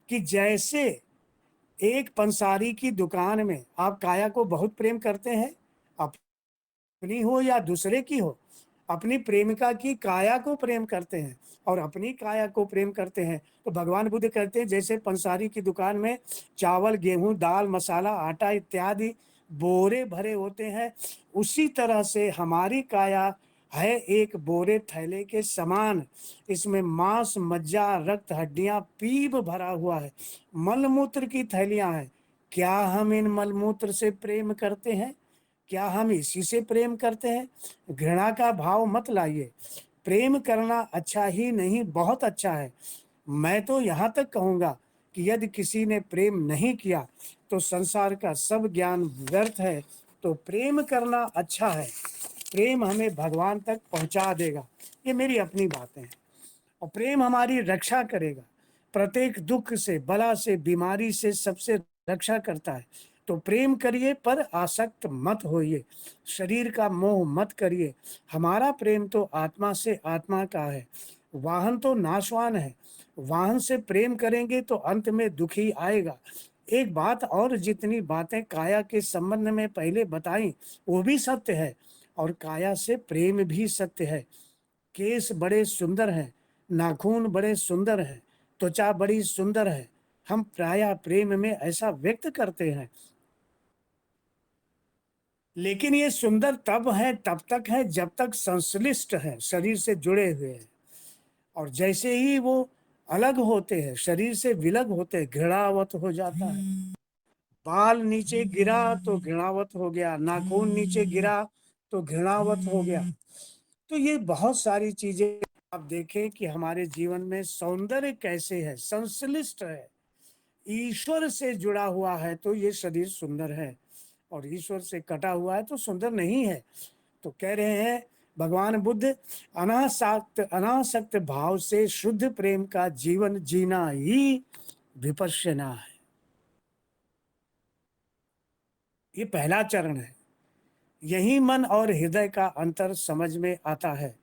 कि जैसे एक पंसारी की दुकान में आप काया को बहुत प्रेम करते हैं, अपनी हो या दूसरे की हो, अपनी प्रेमिका की काया को प्रेम करते हैं और अपनी काया को प्रेम करते हैं। तो भगवान बुद्ध कहते हैं जैसे पंसारी की दुकान में चावल गेहूं दाल मसाला आटा इत्यादि बोरे भरे होते हैं, उसी तरह से हमारी काया है एक बोरे थैले के समान। इसमें मांस मज्जा रक्त हड्डियां पीप भरा हुआ है, मलमूत्र की थैलियां हैं, क्या हम इन मलमूत्र से प्रेम करते हैं? क्या हम इसी से प्रेम करते हैं? घृणा का भाव मत लाइए। प्रेम करना अच्छा ही नहीं, बहुत अच्छा है। मैं तो यहाँ तक कहूँगा कि यदि किसी ने प्रेम नहीं किया तो संसार का सब ज्ञान व्यर्थ है। तो प्रेम करना अच्छा है। प्रेम हमें भगवान तक पहुँचा देगा। ये मेरी अपनी बातें हैं। और प्रेम हमारी रक्षा करेगा। प्रत्येक दुख से, बला से, बीमारी से, सबसे रक्षा करता है। तो प्रेम करिए पर आसक्त मत होइए। शरीर का मोह मत करिए। हमारा प्रेम तो आत्मा से आत्मा का है। वाहन तो नाशवान है। वाहन से प्रेम करेंगे तो अंत में दुख ही आएगा। एक बात और, जितनी बातें काया के संबंध में पहले बताई वो भी सत्य है, और काया से प्रेम भी सत्य है। केस बड़े सुंदर हैं, नाखून बड़े सुंदर हैं, त्वचा बड़ी सुंदर है। हम प्रायः प्रेम में ऐसा व्यक्त करते हैं। लेकिन ये सुंदर तब है, तब तक है जब तक संश्लिष्ट है, शरीर से जुड़े हुए हैं। और जैसे ही वो अलग होते हैं, शरीर से विलग होते हैं, घृणावत हो जाता है। बाल नीचे गिरा तो घृणावत हो गया, नाखून नीचे गिरा तो घृणावत हो गया। तो ये बहुत सारी चीजें आप देखें कि हमारे जीवन में सौंदर्य कैसे है, संश्लिष्ट है, ईश्वर से जुड़ा हुआ है तो ये शरीर सुंदर है, और ईश्वर से कटा हुआ है तो सुंदर नहीं है। तो कह रहे हैं भगवान बुद्ध, अनासक्त भाव से शुद्ध प्रेम का जीवन जीना ही विपश्यना है। ये पहला चरण है। यही मन और हृदय का अंतर समझ में आता है।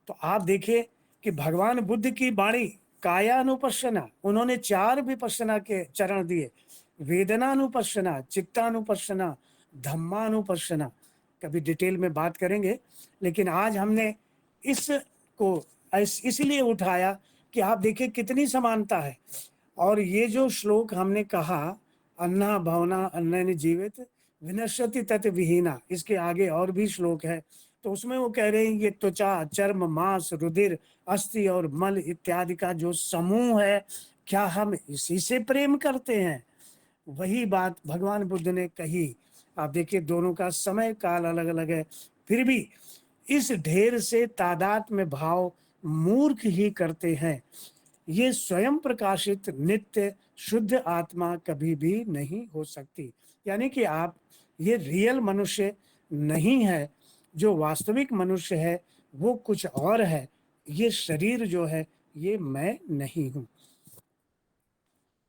तो आप देखिए कि भगवान बुद्ध की वाणी कायानुपश्यना, उन्होंने 4 विपश्यना के चरण दिए। वेदनानुपश्यना, चित्तानुपश्यना, धम्मानुपश्यना। कभी डिटेल में बात करेंगे, लेकिन आज हमने इसको इसलिए उठाया कि आप देखिए कितनी समानता है। और ये जो श्लोक हमने कहा, अन्ना भवना अन्नैन जीवित विनश्यति तत् विहीना, इसके आगे और भी श्लोक है। तो उसमें वो कह रहे हैं ये त्वचा, चर्म, मांस, रुधिर, अस्थि और मल इत्यादि का जो समूह है, क्या हम इसी से प्रेम करते हैं? वही बात भगवान बुद्ध ने कही। आप देखिए दोनों का समय काल अलग अलग है, फिर भी इस ढेर से तादाद में भाव मूर्ख ही करते हैं। ये स्वयं प्रकाशित नित्य शुद्ध आत्मा कभी भी नहीं हो सकती। यानी कि आप, ये रियल मनुष्य नहीं है। जो वास्तविक मनुष्य है वो कुछ और है। ये शरीर जो है ये मैं नहीं हूं,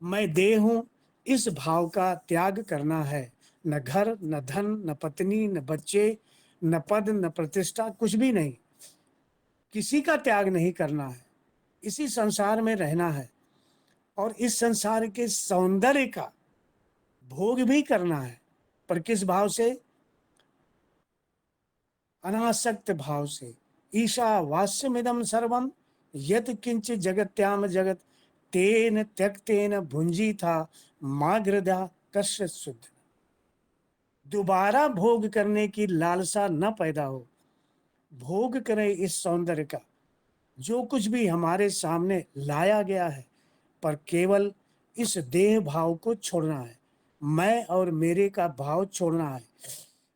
मैं देह हूं। इस भाव का त्याग करना है। न घर, न धन, न पत्नी, न बच्चे, न पद, न प्रतिष्ठा, कुछ भी नहीं। किसी का त्याग नहीं करना है। इसी संसार में रहना है, और इस संसार के सौंदर्य का भोग भी करना है। पर किस भाव से? अनासक्त भाव से। ईशा वास्यमिदम सर्वम यत किंच जगत्याम जगत तेन त्यक्तेन भुंजी था माग्रदा कश्य शुद्ध। दोबारा भोग करने की लालसा न पैदा हो। भोग करें इस सौंदर्य का, जो कुछ भी हमारे सामने लाया गया है, पर केवल इस देह भाव को छोड़ना है। मैं और मेरे का भाव छोड़ना है।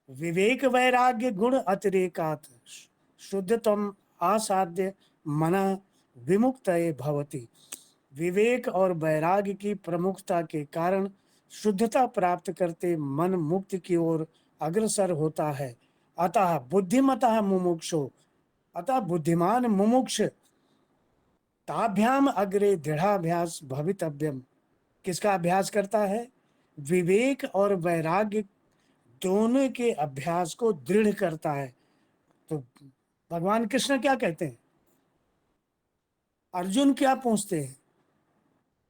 विवेक वैराग्य गुण अतिरेकात् शुद्धतम आसाध्य मना विमुक्त भवति। विवेक और वैराग्य की प्रमुखता के कारण शुद्धता प्राप्त करते मन मुक्ति की ओर अग्रसर होता है। अतः बुद्धिमतः मुमुक्षु, अतः बुद्धिमान मुमुक्ष ताभ्याम अग्रे दृढ़ाभ्यास भवितव्यम। किसका अभ्यास करता है? विवेक और वैराग्य दोनों के अभ्यास को दृढ़ करता है। तो भगवान कृष्ण क्या कहते हैं? अर्जुन क्या पूछते हैं?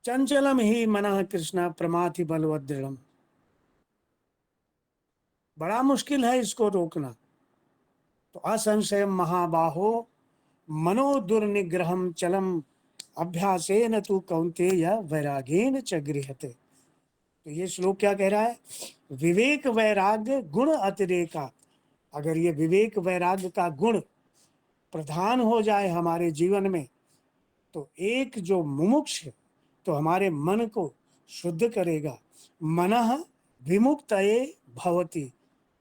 चंचलम ही मनः कृष्ण प्रमाथि बलवत् दृढ़म। बड़ा मुश्किल है इसको रोकना। तो असंशय महाबाहो मनो दुर्निग्रहम चलम अभ्यासेन तु कौन्तेय वैरागेन च गृह्यते। तो ये श्लोक क्या कह रहा है? विवेक वैराग्य गुण अतिरेका। अगर ये विवेक वैराग्य का गुण प्रधान हो जाए हमारे जीवन में, तो एक जो मुमुक्ष तो हमारे मन को शुद्ध करेगा, मनः विमुक्तये भवति,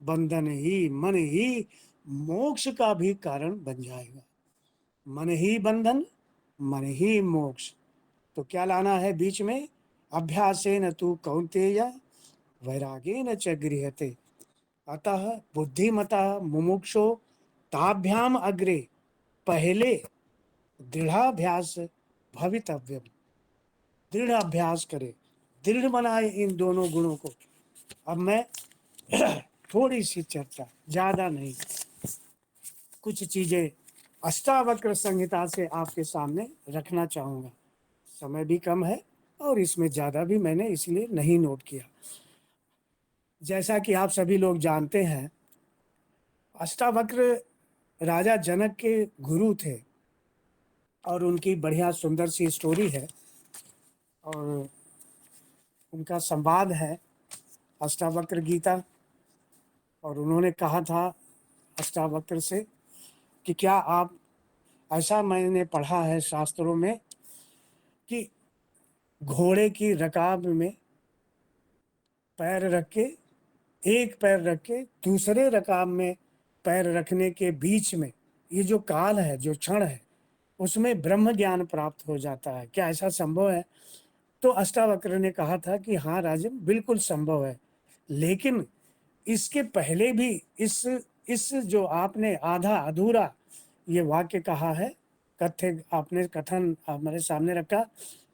बंधन ही मन ही मोक्ष का भी कारण बन जाएगा। मन ही बंधन, मन ही मोक्ष। तो क्या लाना है बीच में? अभ्यासेन तु कौन्तेय वैरागेन च गृह्यते, अतः बुद्धिमतः मुमुक्षो ताभ्याम अग्रे, पहले दृढ़ाभ्यास भवितव्यम। दृढ़ अभ्यास करे, दृढ़ बनाए इन दोनों गुणों को। अब मैं थोड़ी सी चर्चा, ज्यादा नहीं, कुछ चीजें अष्टावक्र संहिता से आपके सामने रखना चाहूंगा। समय भी कम है और इसमें ज्यादा भी मैंने इसलिए नहीं नोट किया। जैसा कि आप सभी लोग जानते हैं, अष्टावक्र राजा जनक के गुरु थे और उनकी बढ़िया सुंदर सी स्टोरी है और उनका संवाद है अष्टावक्र गीता। और उन्होंने कहा था अष्टावक्र से कि क्या आप, ऐसा मैंने पढ़ा है शास्त्रों में कि घोड़े की रकाब में पैर रख के, एक पैर रख के दूसरे रकाब में पैर रखने के बीच में ये जो काल है, जो क्षण है, उसमें ब्रह्म ज्ञान प्राप्त हो जाता है। क्या ऐसा संभव है? तो अष्टावक्र ने कहा था कि हाँ राजन, बिल्कुल संभव है, लेकिन इसके पहले भी इस जो आपने आधा अधूरा ये वाक्य कहा है, कथ्य आपने कथन हमारे सामने रखा,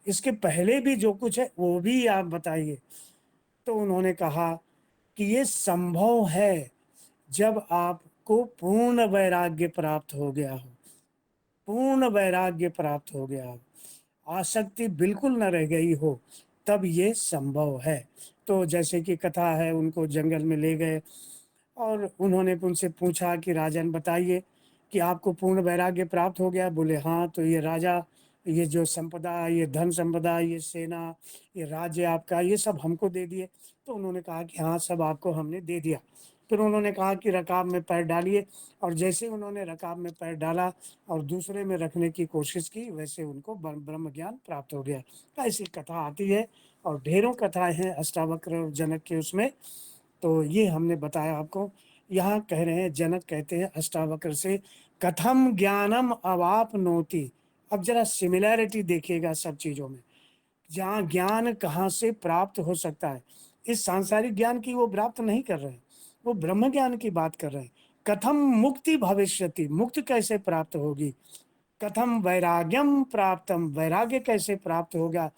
इसके पहले भी जो कुछ है वो भी आप बताइए। तो उन्होंने कहा कि ये संभव है जब आपको पूर्ण वैराग्य प्राप्त हो गया हो, पूर्ण वैराग्य प्राप्त हो गया हो, आसक्ति बिल्कुल न रह गई हो, तब ये संभव है। तो जैसे कि कथा है, उनको जंगल में ले गए और उन्होंने उनसे पूछा कि राजन बताइए कि आपको पूर्ण वैराग्य प्राप्त हो गया? बोले हाँ। तो ये राजा, ये जो संपदा, ये धन संपदा, ये सेना, ये राज्य आपका, ये सब हमको दे दिए? तो उन्होंने कहा कि हाँ, सब आपको हमने दे दिया। फिर उन्होंने कहा कि रकाब में पैर डालिए, और जैसे उन्होंने रकाब में पैर डाला और दूसरे में रखने की कोशिश की, वैसे उनको ब्रह्म ज्ञान प्राप्त हो गया। ऐसी कथा आती है और ढेरों कथाएं हैं अष्टावक्र और जनक के उसमें। तो ये हमने बताया आपको। यहाँ कह रहे हैं, जनक कहते हैं अष्टावक्र से, कथम ज्ञानम अवापनोति। अब जरा सिमिलैरिटी देखिएगा सब चीजों में, जहाँ ज्ञान कहाँ से प्राप्त हो सकता है। इस सांसारिक ज्ञान की वो प्राप्त नहीं कर रहे हैं, वो ब्रह्म ज्ञान की बात कर रहे हैं। कथम मुक्ति भविष्यति, मुक्ति कैसे प्राप्त होगी? कथम वैराग्यम प्राप्तम, वैराग्य कैसे प्राप्त होगा?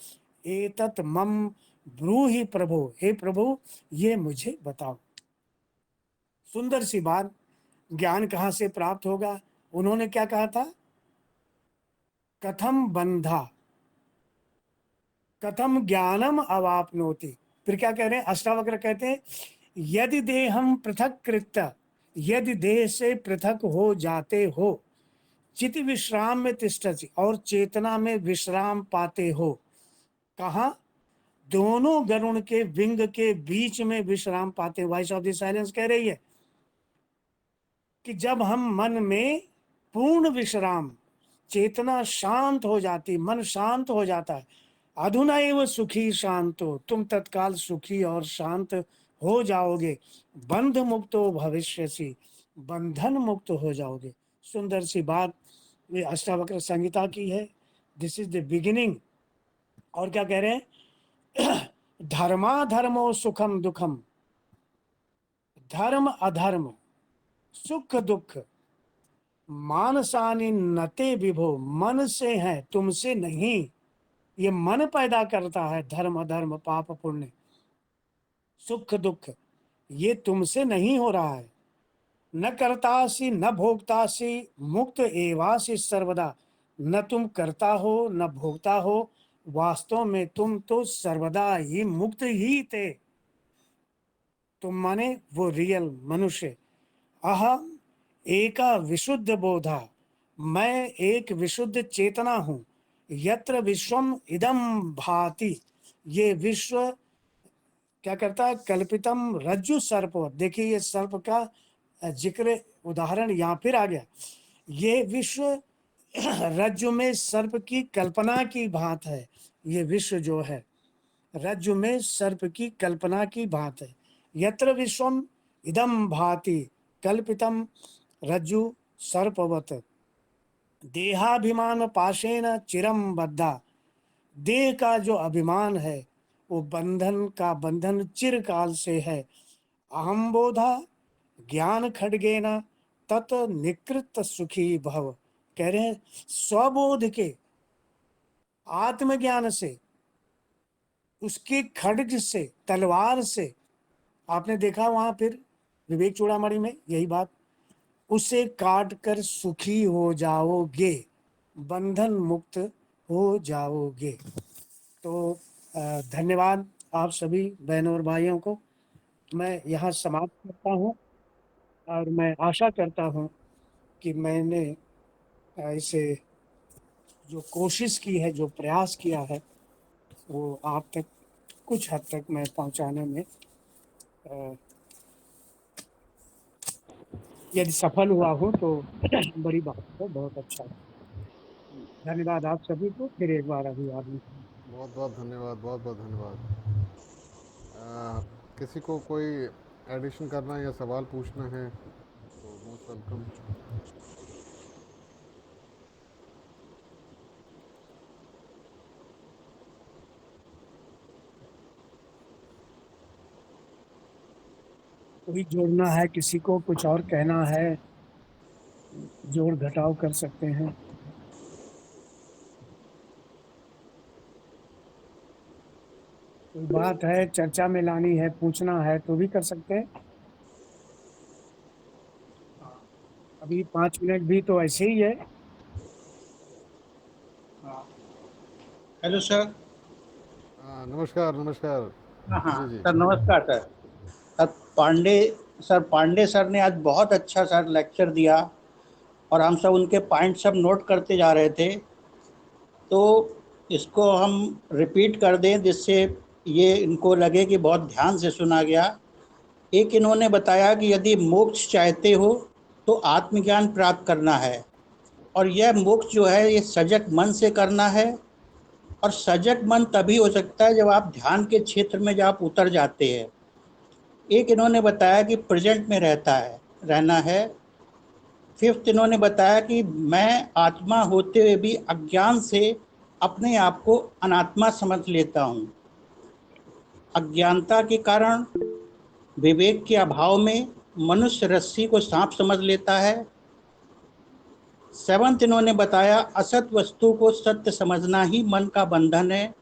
एतत् मम ब्रूहि प्रभो, हे प्रभु ये मुझे बताओ। सुंदर सी बात, ज्ञान कहाँ से प्राप्त होगा? उन्होंने क्या कहा था? कथम बंधा, कथम ज्ञानम अवापनोति। फिर क्या कह रहे हैं अष्टावक्र? कहते हैं यदि देहम पृथक कृत्य, यदि देह से पृथक हो जाते हो, चित विश्राम में तिष्ठति, और चेतना में विश्राम पाते हो। कहा? दोनों गरुण के विंग के बीच में विश्राम पाते। वॉइस ऑफ द साइलेंस कह रही है कि जब हम मन में पूर्ण विश्राम, चेतना शांत हो जाती, मन शांत हो जाता है, अधुना एव सुखी शांतो, तुम तत्काल सुखी और शांत हो जाओगे। बंध मुक्तो भविष्यसि, बंधन मुक्त हो जाओगे। सुंदर सी बात ये अष्टावक्र संहिता की है। This is the beginning. और क्या कह रहे हैं? धर्मा धर्मो सुखम दुखम, धर्म अधर्म सुख दुख मानसानि नते विभो, मन से है, तुमसे नहीं। ये मन पैदा करता है धर्म अधर्म पाप पुण्य सुख दुख, ये तुमसे नहीं हो रहा है। न करतासी न भोगतासी, मुक्त एवासी सर्वदा। न तुम करता हो न भोगता हो, वास्तव में तुम तो सर्वदा ही मुक्त ही थे। तुम माने वो रियल मनुष्य। अहम एका विशुद्ध बोधा, मैं एक विशुद्ध चेतना हूं। यत्र विश्वम इदम भाति, ये विश्व क्या करता है? कल्पितम रज्जु सर्प। देखिए ये सर्प का जिक्र, उदाहरण यहाँ फिर आ गया। ये विश्व रज्जु में सर्प की कल्पना की बात है। ये विश्व जो है रज्जु में सर्प की कल्पना की बात है। यत्र विश्वम इदम भाति कल्पितम रज्जु सर्पवत देहाभिमान पाशेन चिरम बद्धा। देह का जो अभिमान है वो बंधन का बंधन चिरकाल से है। अहम बोधा ज्ञान खड्गेन तत निकृत सुखी भव। कह रहे हैं स्वबोध के आत्मज्ञान से, उसके खड्ग से, तलवार से, आपने देखा वहां फिर विवेक चूड़ामणि में यही बात, उसे काट कर सुखी हो जाओगे, बंधन मुक्त हो जाओगे। तो धन्यवाद आप सभी बहनों और भाइयों को। मैं यहाँ समाप्त करता हूँ और मैं आशा करता हूँ कि मैंने इसे जो कोशिश की है, जो प्रयास किया है, वो आप तक कुछ हद तक मैं पहुंचाने में यदि सफल हुआ हूँ तो बड़ी बात है, बहुत अच्छा है। धन्यवाद आप सभी को फिर एक बार अभिवादन।
बहुत बहुत धन्यवाद, बहुत बहुत धन्यवाद। किसी को कोई एडिशन करना या सवाल पूछना है तो मोस्ट वेलकम।
कोई जोड़ना है, किसी को कुछ और कहना है, जोड़ घटाव कर सकते हैं। कोई बात है चर्चा में लानी है, पूछना है तो भी कर सकते हैं। अभी 5 मिनट भी तो ऐसे ही है।
Hello sir.
नमस्कार नमस्कार।
हाँ
जी जी।
सर, नमस्कार सर। सर पांडे सर ने आज बहुत अच्छा सर लेक्चर दिया और हम सब उनके पॉइंट सब नोट करते जा रहे थे। तो इसको हम रिपीट कर दें जिससे ये इनको लगे कि बहुत ध्यान से सुना गया। एक इन्होंने बताया कि यदि मोक्ष चाहते हो तो आत्मज्ञान प्राप्त करना है, और यह मोक्ष जो है ये सजग मन से करना है। और सजग मन तभी हो सकता है जब आप ध्यान के क्षेत्र में जब आप उतर जाते हैं। एक इन्होंने बताया कि प्रेजेंट में रहना है। फिफ्थ इन्होंने बताया कि मैं आत्मा होते हुए भी अज्ञान से अपने आप को अनात्मा समझ लेता हूँ। अज्ञानता के कारण, विवेक के अभाव में मनुष्य रस्सी को सांप समझ लेता है। सेवंथ इन्होंने बताया असत वस्तु को सत्य समझना ही मन का बंधन है,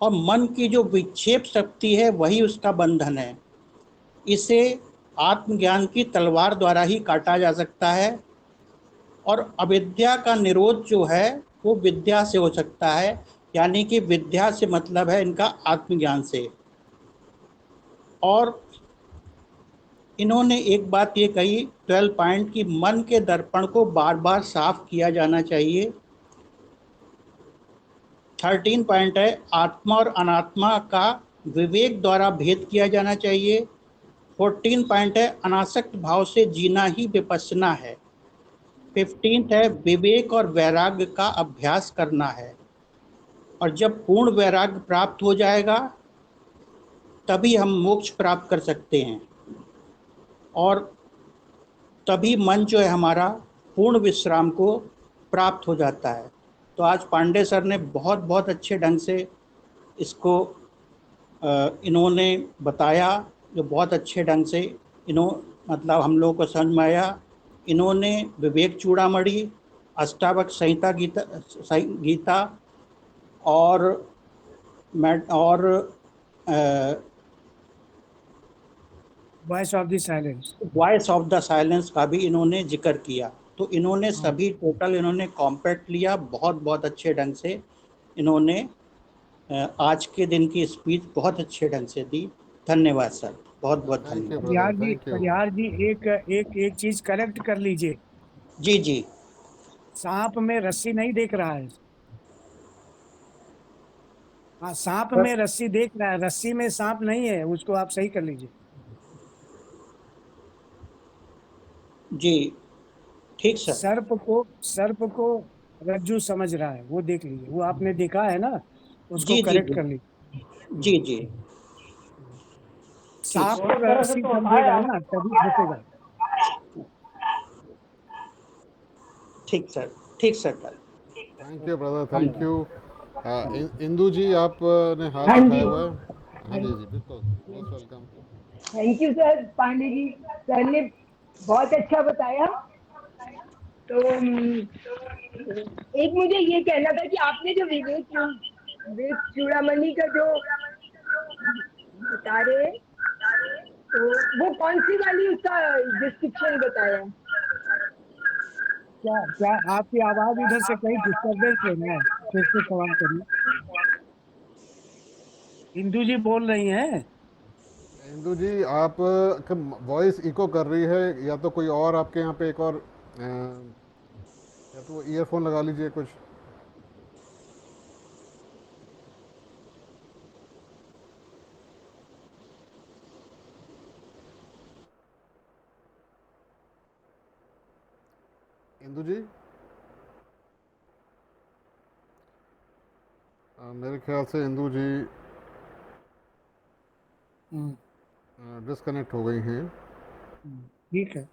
और मन की जो विक्षेप शक्ति है वही उसका बंधन है। इसे आत्मज्ञान की तलवार द्वारा ही काटा जा सकता है, और अविद्या का निरोध जो है वो विद्या से हो सकता है। यानी कि विद्या से मतलब है इनका आत्मज्ञान से। और इन्होंने एक बात ये कही 12 पॉइंट की मन के दर्पण को बार बार साफ किया जाना चाहिए। 13 पॉइंट है आत्मा और अनात्मा का विवेक द्वारा भेद किया जाना चाहिए। 14 पॉइंट है अनासक्त भाव से जीना ही विपश्यना है। 15 है विवेक और वैराग्य का अभ्यास करना है, और जब पूर्ण वैराग्य प्राप्त हो जाएगा तभी हम मोक्ष प्राप्त कर सकते हैं, और तभी मन जो है हमारा पूर्ण विश्राम को प्राप्त हो जाता है। तो आज पांडे सर ने बहुत बहुत अच्छे ढंग से इसको इन्होंने बताया, जो बहुत अच्छे ढंग से मतलब हम लोगों को समझ में आया। इन्होंने विवेक चूड़ामणि, अष्टावक्र संहिता गीता और
voice of the silence,
voice of the silence का भी इन्होंने जिक्र किया। तो इन्होंने सभी टोटल इन्होंने कॉम्पैक्ट लिया, बहुत बहुत अच्छे ढंग से इन्होंने आज के दिन की स्पीच बहुत अच्छे ढंग से दी। धन्यवाद सर, बहुत बहुत
थैंक यू
धन्यवाद।
Brother, thank you.
Parihar ji एक एक एक चीज करेक्ट कर लीजिए।
जी जी।
सांप में रस्सी नहीं देख रहा है। हाँ, सांप में रस्सी देख रहा है, रस्सी में सांप नहीं है, उसको आप सही कर लीजिए।
जी ठीक सर।
सर्प को रज्जू समझ रहा है, वो देख लीजिए, वो आपने देखा है ना, उसको
जी जी
करेक्ट
जी।
कर लीजिए।
जी जी
सांप
ठीक
को रस्सी समझेगा ना तभी हंसेगा।
ठीक सर कल
थैंक यू ब्रदर, थैंक
धन्यवाद।
यू। इंदू जी, आपने हाथ
हाँ
उठाया
जी।
हुआ है। हाँ जी जी, बिल्कुल, most welcome.
Thank you sir, Pandey ji sir ने बहुत अच्छा बताया। तो एक मुझे ये कहना था कि आपने जो विवेक चूड़ामणि का जो बता रहे हैं, तो वो कौन सी वाली उसका डिस्क्रिप्शन बताया?
क्या क्या आपकी आवाज इधर से कहीं डिस्टर्बेंस लेना है? फिर से सवाल करिए। इंदू जी बोल रही हैं।
इंदू जी, आप वॉइस इको कर रही है, या तो कोई और आपके यहाँ पे एक और या तो ईयरफोन लगा लीजिए कुछ। इंदू जी, मेरे ख्याल से इंदू जी डिस्कनेक्ट हो गई हैं।
ठीक है।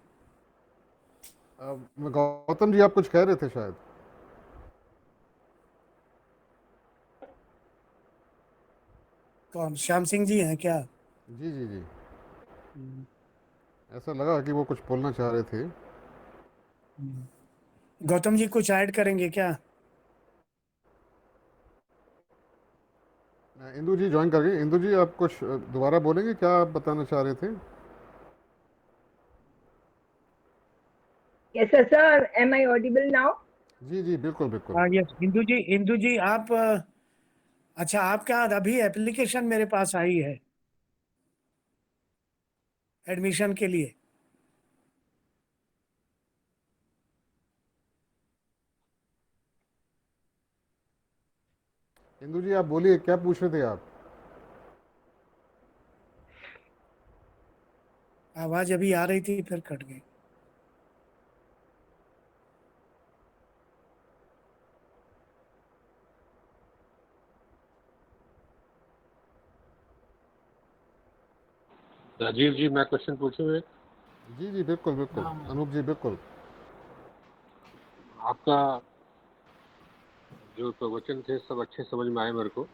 गौतम जी, आप कुछ कह रहे थे शायद।
कौन, श्याम सिंह जी हैं क्या?
जी जी जी,
हम्म,
ऐसा लगा कि वो कुछ बोलना चाह रहे थे।
गौतम जी कुछ ऐड करेंगे क्या?
इंदू जी ज्वाइन कर गई। इंदू जी, आप कुछ दोबारा बोलेंगे, क्या आप बताना चाह रहे थे?
Yes sir, am I audible now?
जी जी, बिल्कुल बिल्कुल।
हाँ यस, इंदू जी आप अच्छा, आपका अभी एप्लीकेशन मेरे पास आई है एडमिशन के लिए।
इंदू जी, आप बोलिए, क्या पूछ रहे थे आप?
आवाज अभी आ रही थी फिर कट गई।
राजीव जी, मैं क्वेश्चन पूछूं एक?
जी जी, बिल्कुल बिल्कुल,
हाँ।
अनूप जी, बिल्कुल।
आपका जो प्रवचन थे सब अच्छे समझ में आए मेरे को।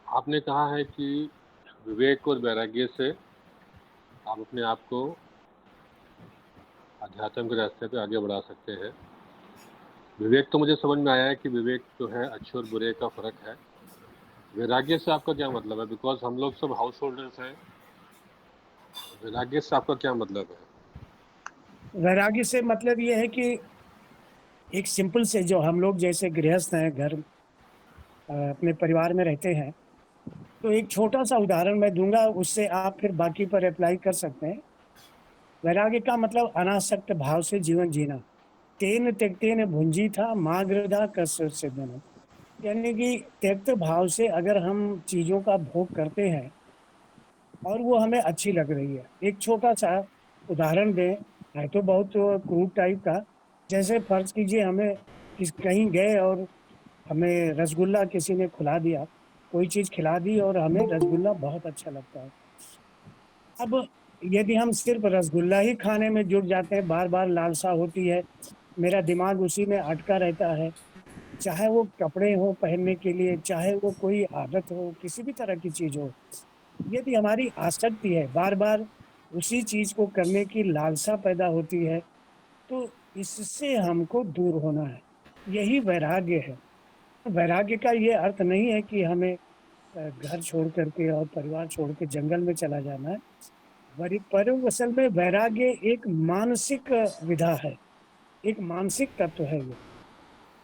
आपने कहा है कि विवेक और वैराग्य से आप अपने आप को अध्यात्म के रास्ते पे आगे बढ़ा सकते हैं। विवेक तो मुझे समझ में आया है कि विवेक जो है अच्छे और बुरे का फर्क है। वैराग्य से आपका क्या मतलब है? बिकॉज हम लोग सब हाउस होल्डर्स हैं। वैराग्य से आपका क्या मतलब है?
वैराग्य से मतलब ये है कि एक सिंपल से, जो हम लोग जैसे गृहस्थ हैं, घर अपने परिवार में रहते हैं, तो एक छोटा सा उदाहरण मैं दूंगा, उससे आप फिर बाकी पर अप्लाई कर सकते हैं। वैराग्य का मतलब अनासक्त भाव से जीवन जीना। तेन त्यक्तेन भुंजी था माग्रदा कसर से देना। यानी कि त्यक्त भाव से अगर हम चीजों का भोग करते हैं और वो हमें अच्छी लग रही है। एक छोटा सा उदाहरण दें, है तो बहुत क्रूड टाइप का। जैसे फर्ज कीजिए हमें कहीं गए और हमें रसगुल्ला किसी ने खिला दिया, कोई चीज खिला दी और हमें रसगुल्ला बहुत अच्छा लगता है। अब यदि हम सिर्फ रसगुल्ला ही खाने में जुट जाते हैं, बार बार लालसा होती है, मेरा दिमाग उसी में अटका रहता है, चाहे वो कपड़े हो पहनने के लिए, चाहे वो कोई आदत हो, किसी भी तरह की चीज हो, यदि हमारी आसक्ति है, बार बार उसी चीज को करने की लालसा पैदा होती है, तो इससे हमको दूर होना है। यही वैराग्य है। वैराग्य का ये अर्थ नहीं है कि हमें घर छोड़ करके और परिवार छोड़ के जंगल में चला जाना है। पर असल में वैराग्य एक मानसिक विधा है, एक मानसिक तत्व है ये,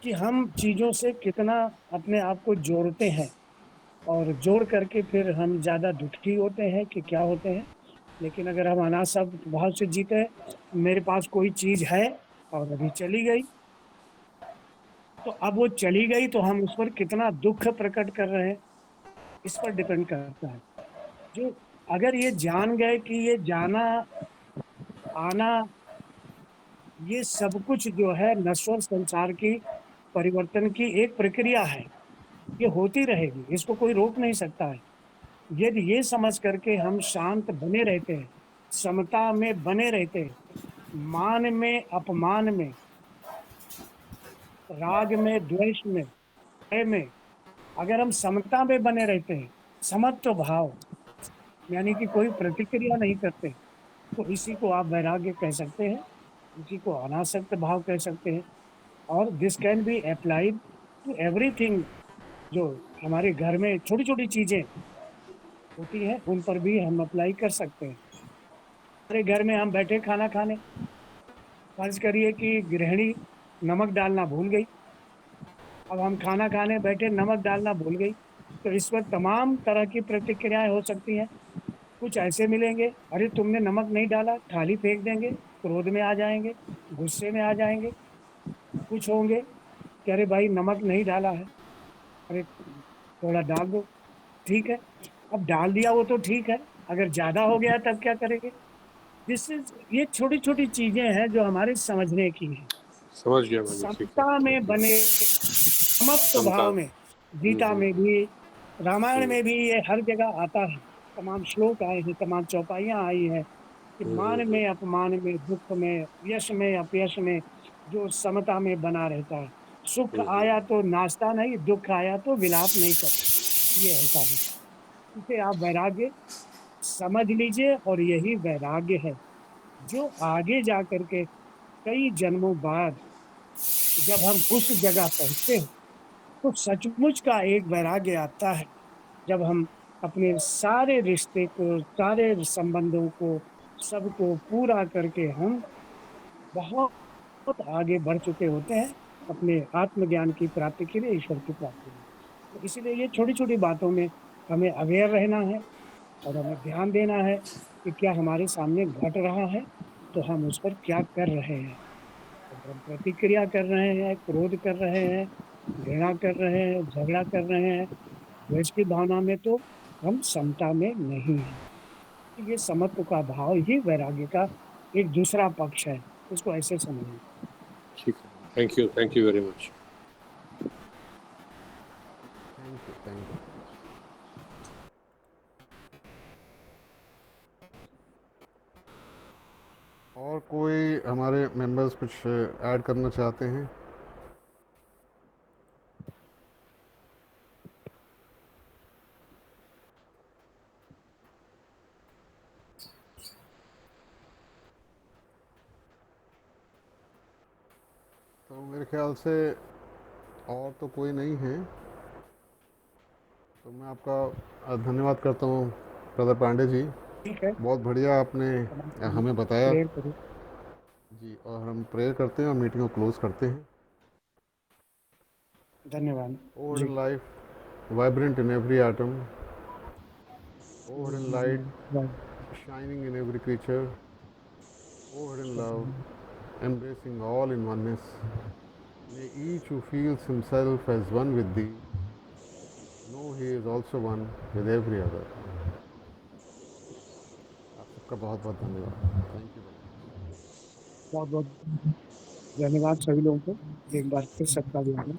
कि हम चीजों से कितना अपने आप को जोड़ते हैं, और जोड़ करके फिर हम ज्यादा दुखी होते हैं कि क्या होते हैं। लेकिन अगर हम अनासक्त भाव से जीते हैं, मेरे पास कोई चीज है और अभी चली गई, तो अब वो चली गई तो हम उस पर कितना दुख प्रकट कर रहे हैं, इस पर डिपेंड करता है। जो अगर ये जान गए कि ये जाना आना, ये सब कुछ जो है नश्वर संसार की परिवर्तन की एक प्रक्रिया है, ये होती रहेगी, इसको कोई रोक नहीं सकता है। यदि ये समझ करके हम शांत बने रहते हैं, समता में बने रहते हैं, मान में अपमान में, राग में द्वेष में, भय में, अगर हम समता में बने रहते हैं, समत्व भाव यानी कि कोई प्रतिक्रिया नहीं करते, तो इसी को आप वैराग्य कह सकते हैं, इसी को अनासक्त भाव कह सकते हैं। और this can be applied to everything, जो हमारे घर में छोटी छोटी चीजें होती हैं उन पर भी हम अप्लाई कर सकते हैं। हमारे घर में हम बैठे खाना खाने, फर्ज करिए कि गृहिणी नमक डालना भूल गई, अब हम खाना खाने बैठे नमक डालना भूल गई, तो इस वक्त तमाम तरह की प्रतिक्रियाएं हो सकती हैं। कुछ ऐसे मिलेंगे, अरे तुमने नमक नहीं डाला, थाली फेंक देंगे, क्रोध में आ जाएंगे, गुस्से में आ जाएंगे। कुछ होंगे कि अरे भाई नमक नहीं डाला है, अरे थोड़ा डाल दो, ठीक है, अब डाल दिया वो तो ठीक है, अगर ज्यादा हो गया तब क्या करेंगे। ये छोटी छोटी चीजें हैं जो हमारे समझने की है।
समझ गया मैंने, ठीक है।
समता में बने, समत्व
समता।
भाव में, गीता में भी, रामायण में भी ये हर जगह आता है। तमाम श्लोक आए हैं, तमाम चौपाइयां आई हैं कि मान में अपमान में, दुख में, यश में अपयश में जो समता में बना रहता है, सुख आया तो नाचता नहीं, दुख आया तो विलाप नहीं करता। ये है सारी, इसे आप वैराग्य समझ लीजिए, और यही वैराग्य है जो आगे जा करके कई जन्मों बाद जब हम उस जगह पहुंचते हैं तो सचमुच का एक वैराग्य आता है, जब हम अपने सारे रिश्ते को, सारे संबंधों को, सबको पूरा करके हम बहुत आगे बढ़ चुके होते हैं अपने आत्मज्ञान की प्राप्ति के लिए, ईश्वर की प्राप्ति के लिए। तो इसीलिए ये छोटी छोटी बातों में हमें अवेयर रहना है और हमें ध्यान देना है कि क्या हमारे सामने घट रहा है, तो हम उस पर क्या कर रहे हैं। अगर हम प्रतिक्रिया कर रहे हैं, क्रोध कर रहे हैं, घृणा कर रहे हैं, झगड़ा कर रहे हैं, द्वेष की भावना में, तो हम समता में नहीं हैं। ये समत्व का भाव ही वैराग्य का एक दूसरा पक्ष है, इसको ऐसे समझें।
ठीक है, thank you very much.
Thank you. और कोई हमारे मेंबर्स कुछ ऐड करना चाहते हैं? तो मेरे ख्याल से और तो कोई नहीं है, तो मैं आपका धन्यवाद करता हूँ ब्रदर पांडे जी।
ठीक है,
बहुत बढ़िया आपने हमें बताया
प्रेयर करो।
जी, और हम प्रेयर करते हैं और मीटिंग को क्लोज करते हैं।
धन्यवाद
ओ
जी।
Hidden life, vibrant in every atom, O hidden light, shining in every creature, O hidden love, embracing all in oneness, may each who feels himself as one with thee, know he is also one with every other. आप सबका बहुत बहुत धन्यवाद। Thank you.
बहुत बहुत धन्यवाद सभी लोगों को, एक बार फिर सबका धन्यवाद।